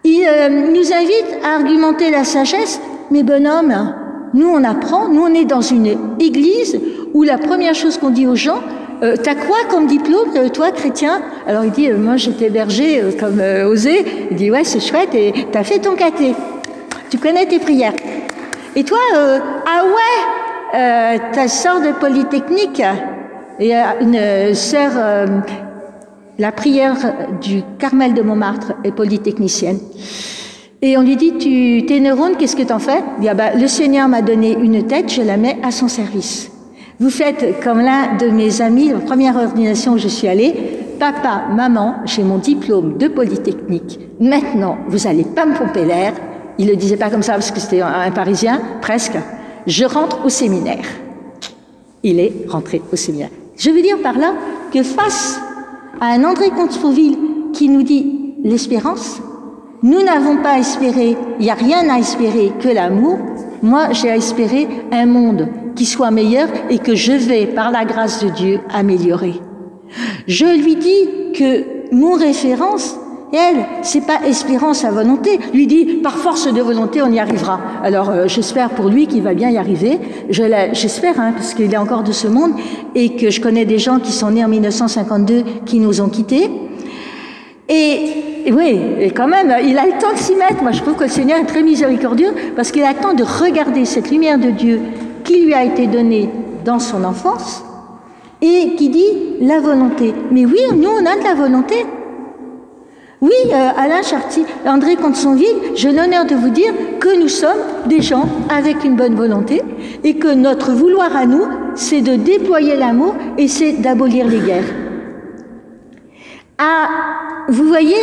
Il nous invite à argumenter la sagesse, mais bonhomme, nous on apprend, nous on est dans une église où la première chose qu'on dit aux gens, t'as quoi comme diplôme, toi, chrétien? Alors il dit, moi j'étais berger comme Osée. Il dit, ouais, c'est chouette, et t'as fait ton caté. Tu connais tes prières. Et toi, ah ouais, ta sœur de Polytechnique, et une sœur, la prière du Carmel de Montmartre est polytechnicienne. Et on lui dit, tes neurones, qu'est-ce que t'en fais? Il dit, ah bah, le Seigneur m'a donné une tête, je la mets à son service. Vous faites comme l'un de mes amis, la première ordination où je suis allée, papa, maman, j'ai mon diplôme de Polytechnique, maintenant, vous n'allez pas me pomper l'air. Il le disait pas comme ça parce que c'était un Parisien, presque. Je rentre au séminaire. Il est rentré au séminaire. Je veux dire par là que face à un André Comte-Sponville qui nous dit l'espérance, nous n'avons pas espéré, il n'y a rien à espérer que l'amour. Moi, j'ai à espérer un monde qui soit meilleur et que je vais, par la grâce de Dieu, améliorer. Je lui dis que mon référence, elle, c'est pas espérance à volonté. Lui dit, par force de volonté, on y arrivera. Alors, j'espère pour lui qu'il va bien y arriver. J'espère, hein, parce qu'il est encore de ce monde et que je connais des gens qui sont nés en 1952 qui nous ont quittés. Et oui, et quand même, il a le temps de s'y mettre. Moi, je trouve que le Seigneur est très miséricordieux parce qu'il a le temps de regarder cette lumière de Dieu qui lui a été donnée dans son enfance et qui dit la volonté. Mais oui, nous, on a de la volonté. Oui, Alain Chartier, André Comte-Sponville, j'ai l'honneur de vous dire que nous sommes des gens avec une bonne volonté et que notre vouloir à nous, c'est de déployer l'amour et c'est d'abolir les guerres. Ah, vous voyez,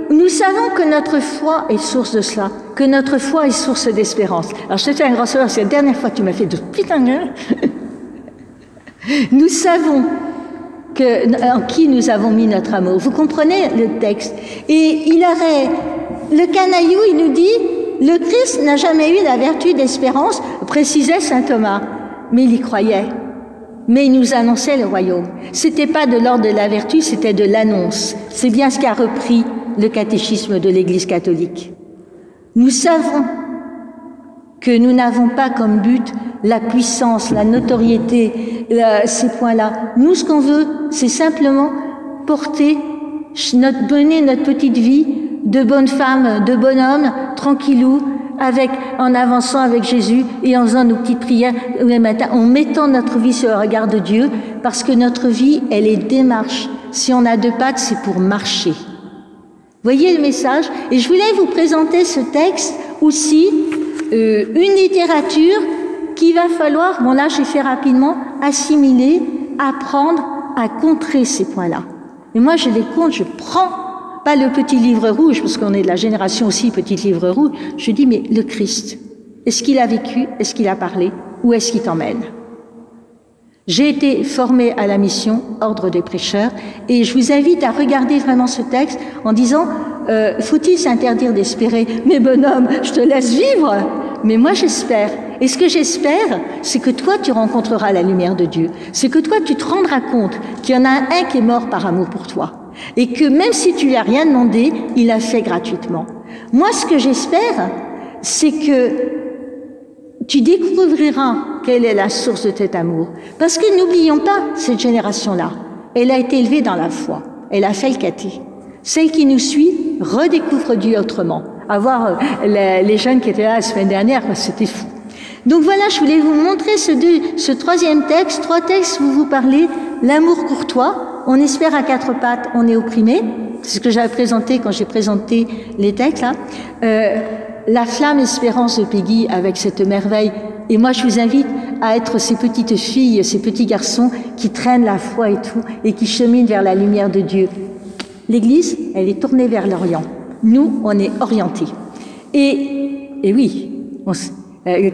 nous savons que notre foi est source de cela, que notre foi est source d'espérance. Alors je te fais un grand sourire, c'est la dernière fois que tu m'as fait de putain de gueule. Nous savons en qui nous avons mis notre amour. Vous comprenez le texte? Et le canaillou, il nous dit, le Christ n'a jamais eu la vertu d'espérance, précisait saint Thomas, mais il y croyait. Mais il nous annonçait le royaume. C'était pas de l'ordre de la vertu, c'était de l'annonce. C'est bien ce qu'a repris le catéchisme de l'Église catholique. Nous savons que nous n'avons pas comme but la puissance, la notoriété, ces points-là. Nous, ce qu'on veut, c'est simplement mener notre petite vie de bonne femme, de bonhomme, tranquillou, en avançant avec Jésus et en faisant nos petites prières tous les matins, en mettant notre vie sur le regard de Dieu, parce que notre vie, elle est démarche. Si on a 2 pattes, c'est pour marcher. Voyez le message? Et je voulais vous présenter ce texte aussi, une littérature qu'il va falloir, bon là j'ai fait rapidement, assimiler, apprendre à contrer ces points-là. Et moi je les compte, je prends pas le petit livre rouge, parce qu'on est de la génération aussi petit livre rouge, je dis mais le Christ, est-ce qu'il a vécu, est-ce qu'il a parlé, où est-ce qu'il t'emmène? J'ai été formée à la mission Ordre des prêcheurs et je vous invite à regarder vraiment ce texte en disant faut-il s'interdire d'espérer? Mais bonhomme, je te laisse vivre. Mais moi j'espère. Et ce que j'espère, c'est que toi tu rencontreras la lumière de Dieu. C'est que toi tu te rendras compte qu'il y en a un qui est mort par amour pour toi. Et que même si tu lui as rien demandé, il l'a fait gratuitement. Moi ce que j'espère, c'est que tu découvriras quelle est la source de cet amour. Parce que n'oublions pas, cette génération-là, elle a été élevée dans la foi. Elle a fait le caté. Celle qui nous suit redécouvre Dieu autrement. À voir les jeunes qui étaient là la semaine dernière, c'était fou. Donc voilà, je voulais vous montrer ce 3e texte. 3 textes où vous parlez l'amour courtois. On espère à 4 pattes, on est opprimé. C'est ce que j'avais présenté quand j'ai présenté les textes là. La flamme espérance de Peggy avec cette merveille. Et moi, je vous invite à être ces petites filles, ces petits garçons qui traînent la foi et tout, et qui cheminent vers la lumière de Dieu. L'Église, elle est tournée vers l'Orient. Nous, on est orientés. Et oui,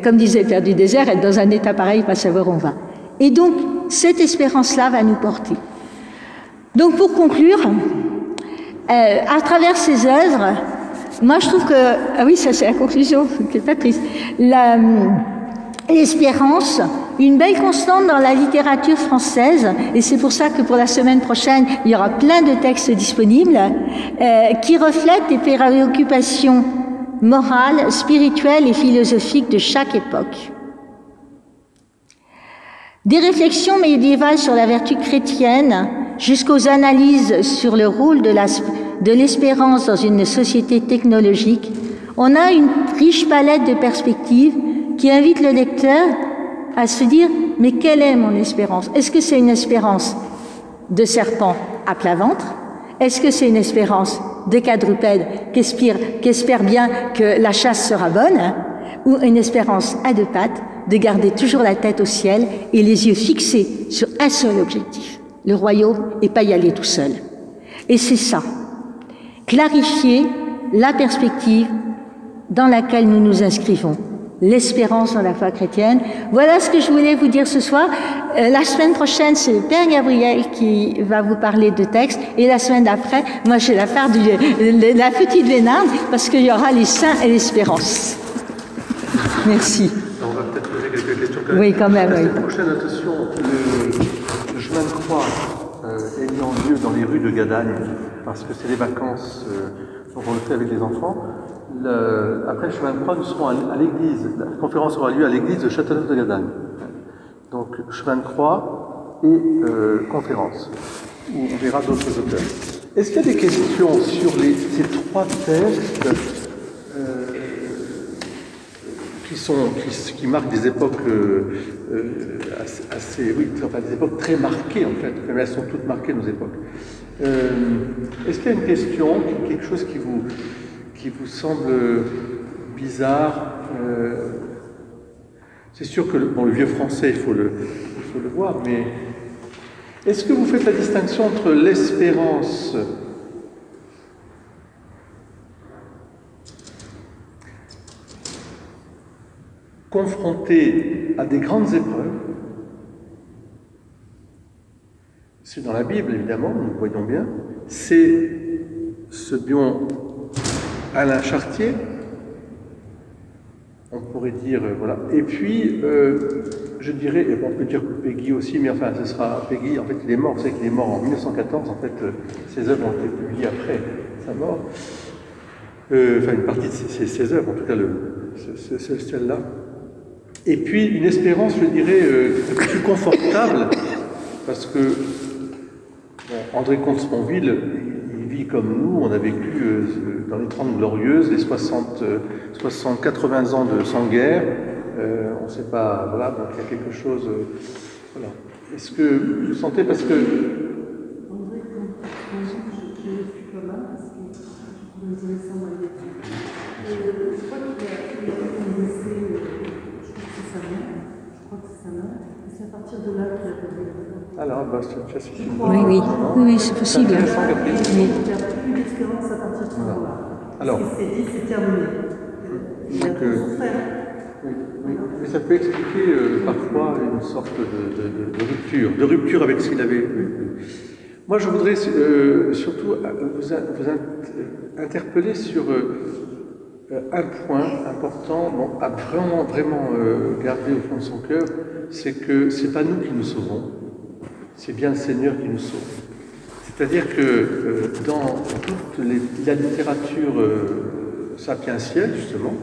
comme disait le Père du désert, être dans un état pareil, pas savoir où on va. Et donc, cette espérance-là va nous porter. Donc, pour conclure, à travers ces œuvres, moi, je trouve que, ah oui, ça c'est la conclusion, c'est pas triste. L'espérance, une belle constante dans la littérature française, et c'est pour ça que pour la semaine prochaine, il y aura plein de textes disponibles, qui reflètent les préoccupations morales, spirituelles et philosophiques de chaque époque. Des réflexions médiévales sur la vertu chrétienne, jusqu'aux analyses sur le rôle de l'espérance dans une société technologique, on a une riche palette de perspectives qui invite le lecteur à se dire « mais quelle est mon espérance? Est-ce que c'est une espérance de serpent à plat ventre? Est-ce que c'est une espérance de quadrupède qui espère bien que la chasse sera bonne? Ou une espérance à 2 pattes de garder toujours la tête au ciel et les yeux fixés sur un seul objectif, le royaume, et pas y aller tout seul ?» Et c'est ça, clarifier la perspective dans laquelle nous nous inscrivons, l'espérance dans la foi chrétienne. Voilà ce que je voulais vous dire ce soir. La semaine prochaine, c'est le Père Gabriel qui va vous parler de texte, et la semaine d'après, moi j'ai la part de la petite Vénarde, parce qu'il y aura les saints et l'espérance. Merci. On va peut-être poser quelques questions quand même. Oui, quand même, oui. La prochaine attention, le chemin de croix est mis en lieu dans les rues de Gadagne, parce que c'est les vacances, donc on le fait avec les enfants. Après le chemin de croix, nous serons à l'église. La conférence aura lieu à l'église de Châteauneuf de Gadagne. Donc chemin de croix et conférence, où on verra d'autres auteurs. Est-ce qu'il y a des questions sur ces 3 textes qui marquent des époques des époques très marquées en fait, mais elles sont toutes marquées nos époques. Est-ce qu'il y a une question, quelque chose qui vous semble bizarre? C'est sûr que le vieux français, il faut le voir, mais est-ce que vous faites la distinction entre l'espérance confrontée à des grandes épreuves? C'est dans la Bible, évidemment, nous le voyons bien. C'est ce bion Alain Chartier, on pourrait dire, voilà. Et puis, je dirais, et on peut dire Peggy aussi, mais enfin, ce sera Peggy, en fait, il est mort, c'est qu'il est mort en 1914, en fait, ses œuvres ont été publiées après sa mort. Enfin, une partie de ses œuvres, en tout cas, celle-là. Et puis, une espérance, je dirais, plus confortable, parce que André Comte-Sponville, il vit comme nous, on a vécu dans les 30 glorieuses, les 80 ans sans guerre. On ne sait pas, voilà, donc il y a quelque chose. Voilà. Est-ce que vous sentez, parce que. André, quand je suis pas mal, parce que je me disais ça moi. Je crois qu'il a laissé, je crois que c'est sa mère, et c'est à partir de là qu'il a perdu la foi. Alors, bah, c'est suffisant. Oui, c'est possible. Il n'a plus d'espérance à partir de ce moment-là. Alors, il s'est dit, c'est terminé. Il a tout souffert. Oui, mais ça peut expliquer parfois une sorte de rupture avec ce qu'il avait. Moi, je voudrais surtout vous interpeller sur un point important, à vraiment garder au fond de son cœur, c'est que c'est pas nous qui nous sauvons, c'est bien le Seigneur qui nous sauve. C'est-à-dire que dans toute la littérature sapientielle, justement,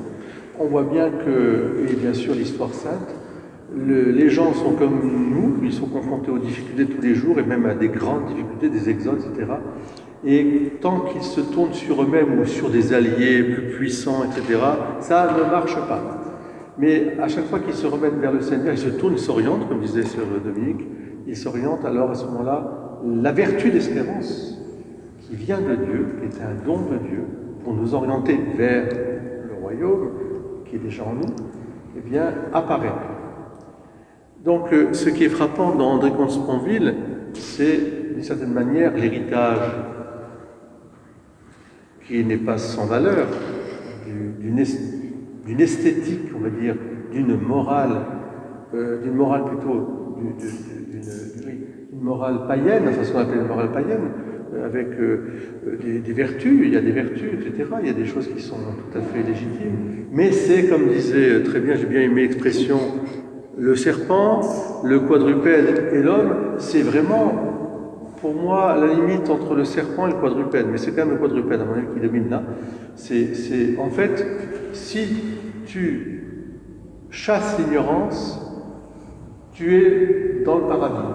on voit bien que, et bien sûr l'histoire sainte, les gens sont comme nous, ils sont confrontés aux difficultés tous les jours, et même à des grandes difficultés, des exodes, etc. Et tant qu'ils se tournent sur eux-mêmes ou sur des alliés plus puissants, etc., ça ne marche pas. Mais à chaque fois qu'ils se remettent vers le Seigneur, ils se tournent, ils s'orientent, comme disait Sœur Dominique, ils s'orientent, alors à ce moment-là, la vertu d'espérance qui vient de Dieu, qui est un don de Dieu, pour nous orienter vers le royaume, qui est déjà en nous, eh bien, apparaît. Donc, ce qui est frappant dans André Comte-Sponville, c'est, d'une certaine manière, l'héritage qui n'est pas sans valeur, d'une esthétique, on va dire, d'une morale plutôt, d'une morale païenne, enfin ce qu'on appelle une morale païenne, avec des vertus, il y a des vertus, etc. Il y a des choses qui sont tout à fait légitimes. Mais c'est, comme disait très bien, j'ai bien aimé l'expression, le serpent, le quadrupède et l'homme, c'est vraiment, pour moi, la limite entre le serpent et le quadrupède. Mais c'est quand même le quadrupède, à mon avis, qui domine là. C'est en fait, si tu chasses l'ignorance, tu es dans le paradis.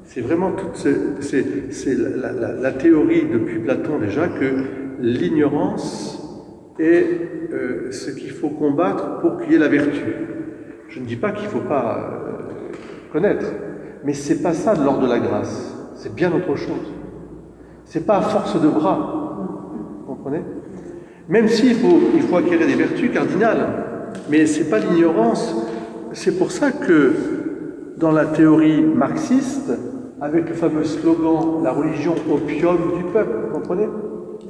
C'est vraiment toute la théorie depuis Platon déjà que l'ignorance est ce qu'il faut combattre pour qu'il y ait la vertu. Je ne dis pas qu'il ne faut pas connaître, mais c'est pas ça de l'ordre de la grâce. C'est bien autre chose. C'est pas à force de bras, vous comprenez? Même s'il faut acquérir des vertus cardinales, mais c'est pas l'ignorance. C'est pour ça que dans la théorie marxiste, avec le fameux slogan « La religion opium du peuple », vous comprenez?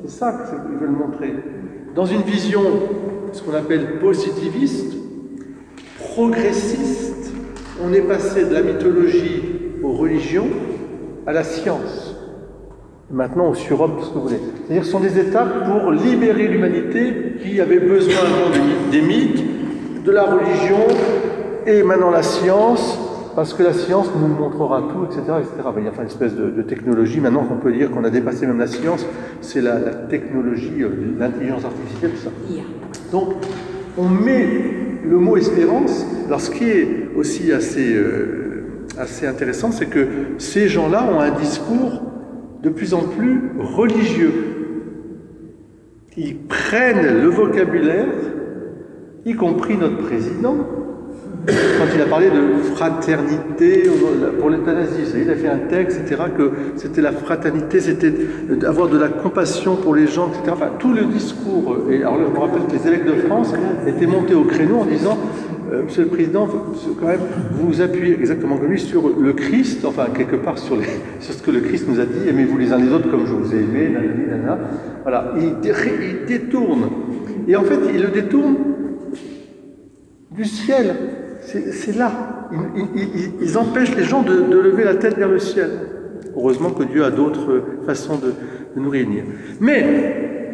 C'est ça qu'ils veulent montrer. Dans une vision, ce qu'on appelle positiviste, progressiste, on est passé de la mythologie aux religions à la science. Et maintenant, au surhomme, tout ce que vous voulez. C'est-à-dire que ce sont des étapes pour libérer l'humanité qui avait besoin des mythes, de la religion, et maintenant la science, parce que la science nous montrera tout, etc. etc. Il y a une espèce de technologie, maintenant qu'on peut dire qu'on a dépassé même la science, c'est la technologie, l'intelligence artificielle, tout ça. Donc, on met le mot espérance. Alors, ce qui est aussi assez intéressant, c'est que ces gens-là ont un discours de plus en plus religieux. Ils prennent le vocabulaire, y compris notre président, quand il a parlé de fraternité pour l'euthanasie. Il a fait un texte, etc., que c'était la fraternité, c'était d'avoir de la compassion pour les gens, etc. Enfin, tout le discours. Et alors là, je me rappelle que les évêques de France étaient montés au créneau en disant Monsieur le Président, quand même, vous vous appuyez exactement comme lui sur le Christ, enfin quelque part sur ce que le Christ nous a dit, aimez-vous les uns les autres comme je vous ai aimé, nanana. Voilà, il détourne. Et en fait, il le détourne du ciel. C'est là. Ils empêchent les gens de lever la tête vers le ciel. Heureusement que Dieu a d'autres façons de nous réunir. Mais,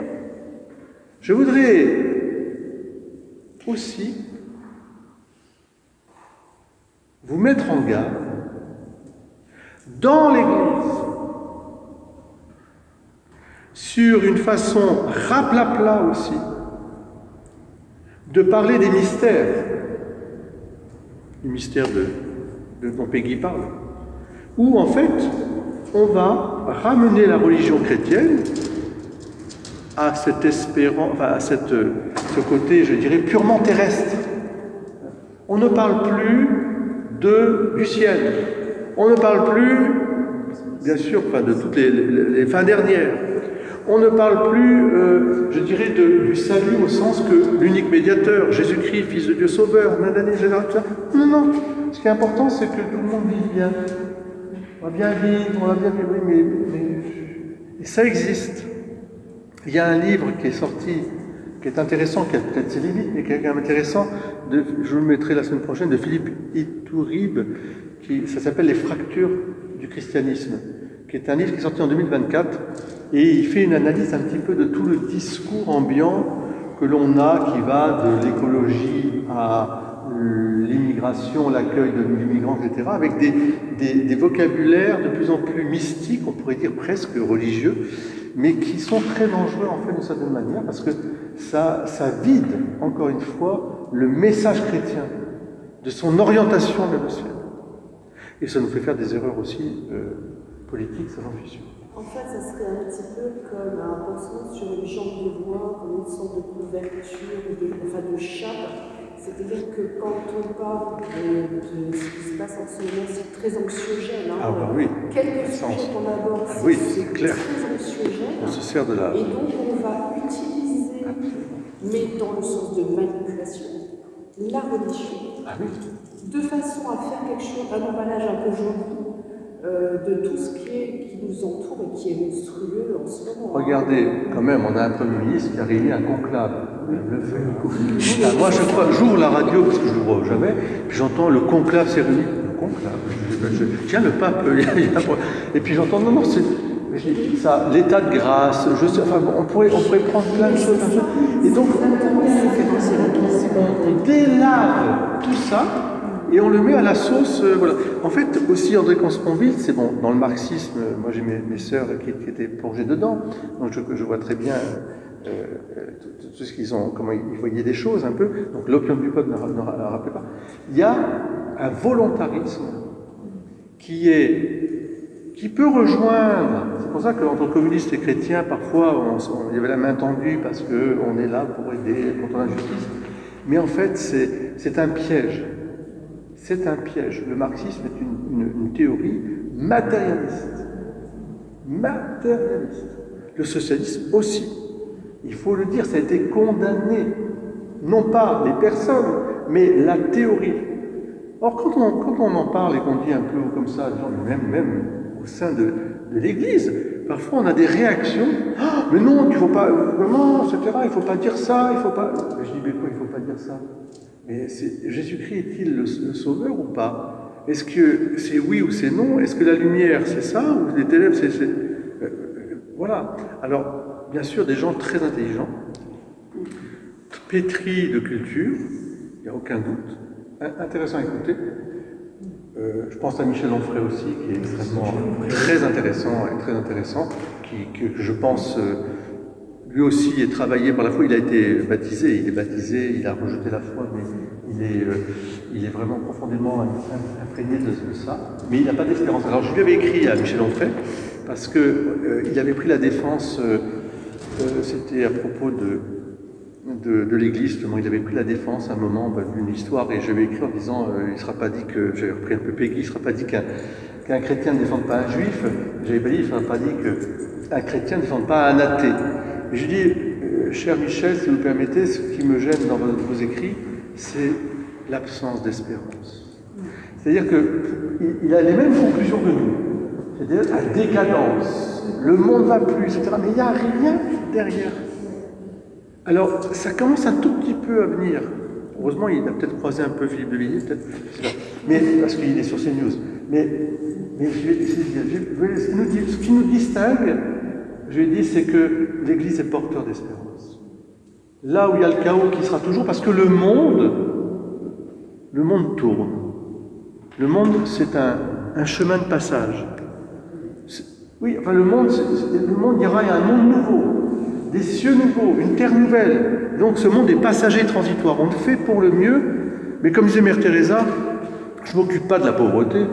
je voudrais aussi vous mettre en garde dans l'Église sur une façon raplapla aussi de parler des mystères, dont Peggy parle, où en fait on va ramener la religion chrétienne à cette espérance, enfin à ce côté, je dirais, purement terrestre. On ne parle plus du ciel. On ne parle plus, bien sûr, de toutes les fins dernières. On ne parle plus, je dirais, du salut au sens que l'unique médiateur, Jésus-Christ, Fils de Dieu Sauveur, nanani, tout ça. Non, non. Ce qui est important, c'est que tout le monde vive bien. On va bien vivre, on va bien vivre, mais ça existe. Il y a un livre qui est sorti, qui est intéressant, qui est peut-être c'est vite, mais qui est quand même intéressant, je vous le mettrai la semaine prochaine, de Philippe Iturrib, ça s'appelle « Les fractures du christianisme », qui est un livre qui est sorti en 2024, et il fait une analyse un petit peu de tout le discours ambiant que l'on a, qui va de l'écologie à l'immigration, l'accueil du migrants, etc., avec des vocabulaires de plus en plus mystiques, on pourrait dire presque religieux, mais qui sont très dangereux en fait d'une certaine manière, parce que ça vide, encore une fois, le message chrétien de son orientation vers le ciel. Et ça nous fait faire des erreurs aussi politiques, ça j'en suis sûr. En fait, ça serait un petit peu comme un pansement sur une jambe de bois, comme une sorte de couverture, de chape. C'est-à-dire que quand on parle de ce qui se passe en ce moment, c'est très anxiogène. Hein. Ah bah oui. Quelques sujets qu'on aborde, c'est clair. Très anxiogène. On se sert de la... Et donc on va utiliser, mais dans le sens de manipulation, la religion, de façon à faire quelque chose, un emballage un peu joli, de tout ce qui nous entoure et qui est monstrueux en ce moment. Regardez, quand même, on a un Premier ministre qui a réuni un conclave. Le fait. Moi, j'ouvre la radio, parce que je ne l'ouvre jamais, puis j'entends le conclave s'est réuni. Le conclave. Tiens, le pape, et puis j'entends, non, c'est ça, l'état de grâce, on pourrait prendre plein de choses. Et donc, on délave tout ça, et on le met à la sauce, voilà. En fait, aussi, André Consponville, c'est bon, dans le marxisme, moi j'ai mes sœurs qui étaient plongées dedans, donc je vois très bien tout ce qu'ils ont, comment ils voyaient des choses un peu, donc l'opium du peuple ne rappelait pas. Il y a un volontarisme qui peut rejoindre, c'est pour ça qu'entre communistes et chrétiens, parfois, il y avait la main tendue parce qu'on est là pour aider contre l'injustice, mais en fait, c'est un piège. C'est un piège. Le marxisme est une théorie matérialiste. Matérialiste. Le socialisme aussi. Il faut le dire, ça a été condamné. Non pas les personnes, mais la théorie. Or, quand on en parle et qu'on dit un peu comme ça, même au sein de l'Église, parfois on a des réactions. Ah, mais non, il ne faut pas, comment, etc. Il ne faut pas dire ça, il ne faut pas. Je dis, mais quoi, il ne faut pas dire ça? Mais Jésus-Christ est-il le sauveur ou pas? Est-ce que c'est oui ou c'est non? Est-ce que la lumière c'est ça ou les ténèbres c'est... Voilà. Alors, bien sûr, des gens très intelligents, pétris de culture, il n'y a aucun doute, intéressant à écouter. Je pense à Michel Onfray aussi, qui est extrêmement très intéressant, que je pense... lui aussi est travaillé par la foi, il a été baptisé, il a rejeté la foi, mais il est vraiment profondément imprégné de ça, mais il n'a pas d'espérance. Alors je lui avais écrit à Michel Onfray, parce qu'il avait pris la défense, c'était à propos de l'Église, justement, il avait pris la défense à un moment d'une histoire, et je lui ai écrit en disant, il ne sera pas dit que, j'avais repris un peu Peggy, il ne sera pas dit qu'un chrétien ne défende pas un juif, j'avais pas dit, il ne sera pas dit qu'un chrétien ne défende pas un athée. Je dis, cher Michel, si vous le permettez, ce qui me gêne dans vos écrits, c'est l'absence d'espérance. C'est-à-dire qu'il a les mêmes conclusions que nous. C'est-à-dire la décadence, le monde ne va plus, etc. Mais il n'y a rien derrière. Alors, ça commence un tout petit peu à venir. Heureusement, il a peut-être croisé un peu Philippe de Villiers, peut-être, mais parce qu'il est sur CNews. Mais ce qui nous distingue, je lui ai dit, c'est que l'Église est porteur d'espérance. Là où il y a le chaos qui sera toujours, parce que le monde tourne. Le monde, c'est un chemin de passage. Oui, enfin le monde, il y aura un monde nouveau, des cieux nouveaux, une terre nouvelle. Donc ce monde est passager et transitoire. On le fait pour le mieux, mais comme disait Mère Teresa, je ne m'occupe pas de la pauvreté.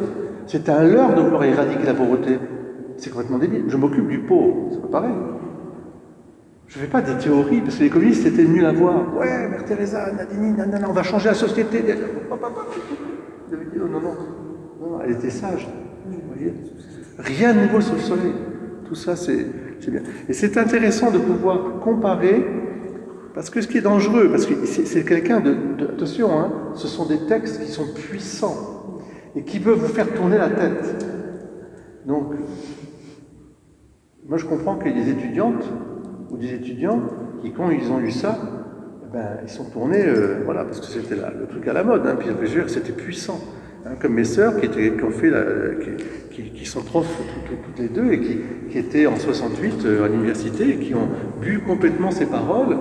C'est un leurre de vouloir éradiquer la pauvreté. c'est complètement débile. Je m'occupe du pauvre, c'est pas pareil. Je ne fais pas des théories, parce que les communistes étaient nuls à voir. Ouais, Mère Teresa, Nadine, on va changer la société. Vous avez dit, oh, non, elle était sage. Vous voyez, rien de nouveau sous le soleil. Tout ça, c'est bien. Et c'est intéressant de pouvoir comparer, parce que ce qui est dangereux, parce que c'est quelqu'un attention, hein, ce sont des textes qui sont puissants et qui peuvent vous faire tourner la tête. Donc, moi je comprends qu'il y ait des étudiantes ou des étudiants qui, quand ils ont lu ça, ils sont tournés, voilà, parce que c'était le truc à la mode, hein, puis je veux dire, c'était puissant. Hein, comme mes sœurs qui sont profs toutes les deux et qui étaient en 68 à l'université et qui ont bu complètement ces paroles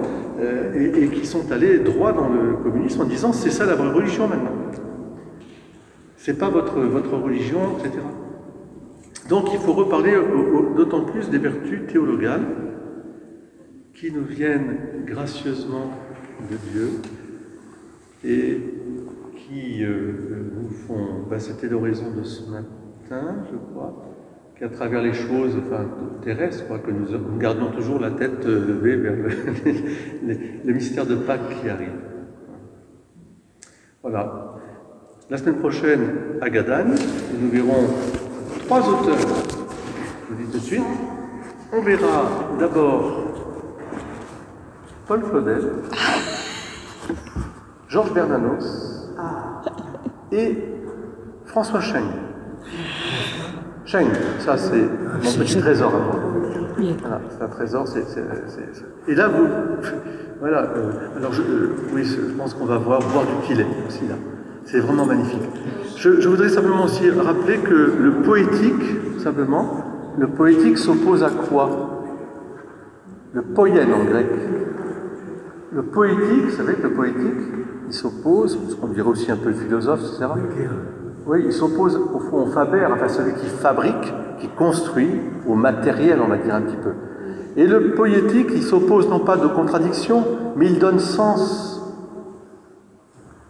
et qui sont allés droit dans le communisme en disant c'est ça la vraie religion maintenant. C'est pas votre religion, etc. Donc il faut reparler d'autant plus des vertus théologales qui nous viennent gracieusement de Dieu et qui nous font... c'était l'oraison de ce matin, je crois, qu'à travers les choses terrestres, que nous gardons toujours la tête levée vers le mystère de Pâques qui arrive. Voilà. La semaine prochaine, à Gadane, nous verrons 3 auteurs. Je vous dis tout de suite. On verra d'abord Paul Claudel, Georges Bernanos et François Cheng. Cheng, ça c'est mon petit trésor à moi. Voilà, c'est un trésor. Et là, vous... Voilà. Alors, oui, je pense qu'on va voir du Tillet aussi là. C'est vraiment magnifique. Je voudrais simplement aussi rappeler que le poétique s'oppose à quoi? Le poien en grec. Le poétique, vous savez que le poétique, il s'oppose, parce qu'on dirait aussi un peu le philosophe, etc. Oui, il s'oppose au fond au faber, enfin celui qui fabrique, qui construit, au matériel, on va dire un petit peu. Et le poétique, il s'oppose non pas de contradiction, mais il donne sens.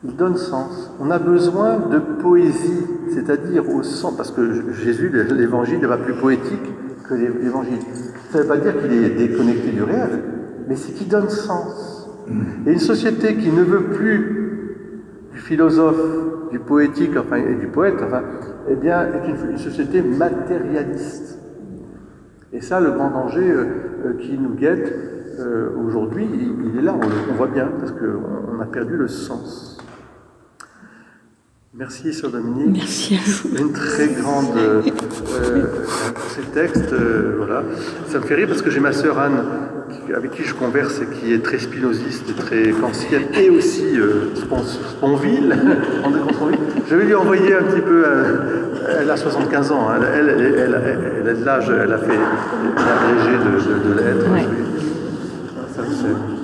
Il donne sens. On a besoin de poésie, c'est-à-dire au sens, parce que Jésus, l'évangile n'est pas plus poétique que l'évangile. Ça ne veut pas dire qu'il est déconnecté du réel, mais c'est qu'il donne sens. Et une société qui ne veut plus du philosophe, du poétique, et du poète, eh bien, est une société matérialiste. Et ça, le grand danger qui nous guette aujourd'hui, il est là, on voit bien, parce qu'on a perdu le sens. Merci, Sœur Dominique. Merci à vous. Une très grande... ces textes, voilà. Ça me fait rire parce que j'ai ma sœur Anne, avec qui je converse et qui est très spinoziste et très kantienne, et aussi Sponville. Je vais lui envoyer un petit peu... elle a 75 ans, hein, elle a de l'âge, elle a fait l'abrégé de lettres. Ouais.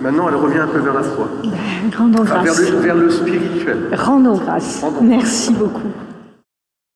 Maintenant, elle revient un peu vers la foi. Rendons grâce. Vers le spirituel. Rendons grâce. Merci beaucoup.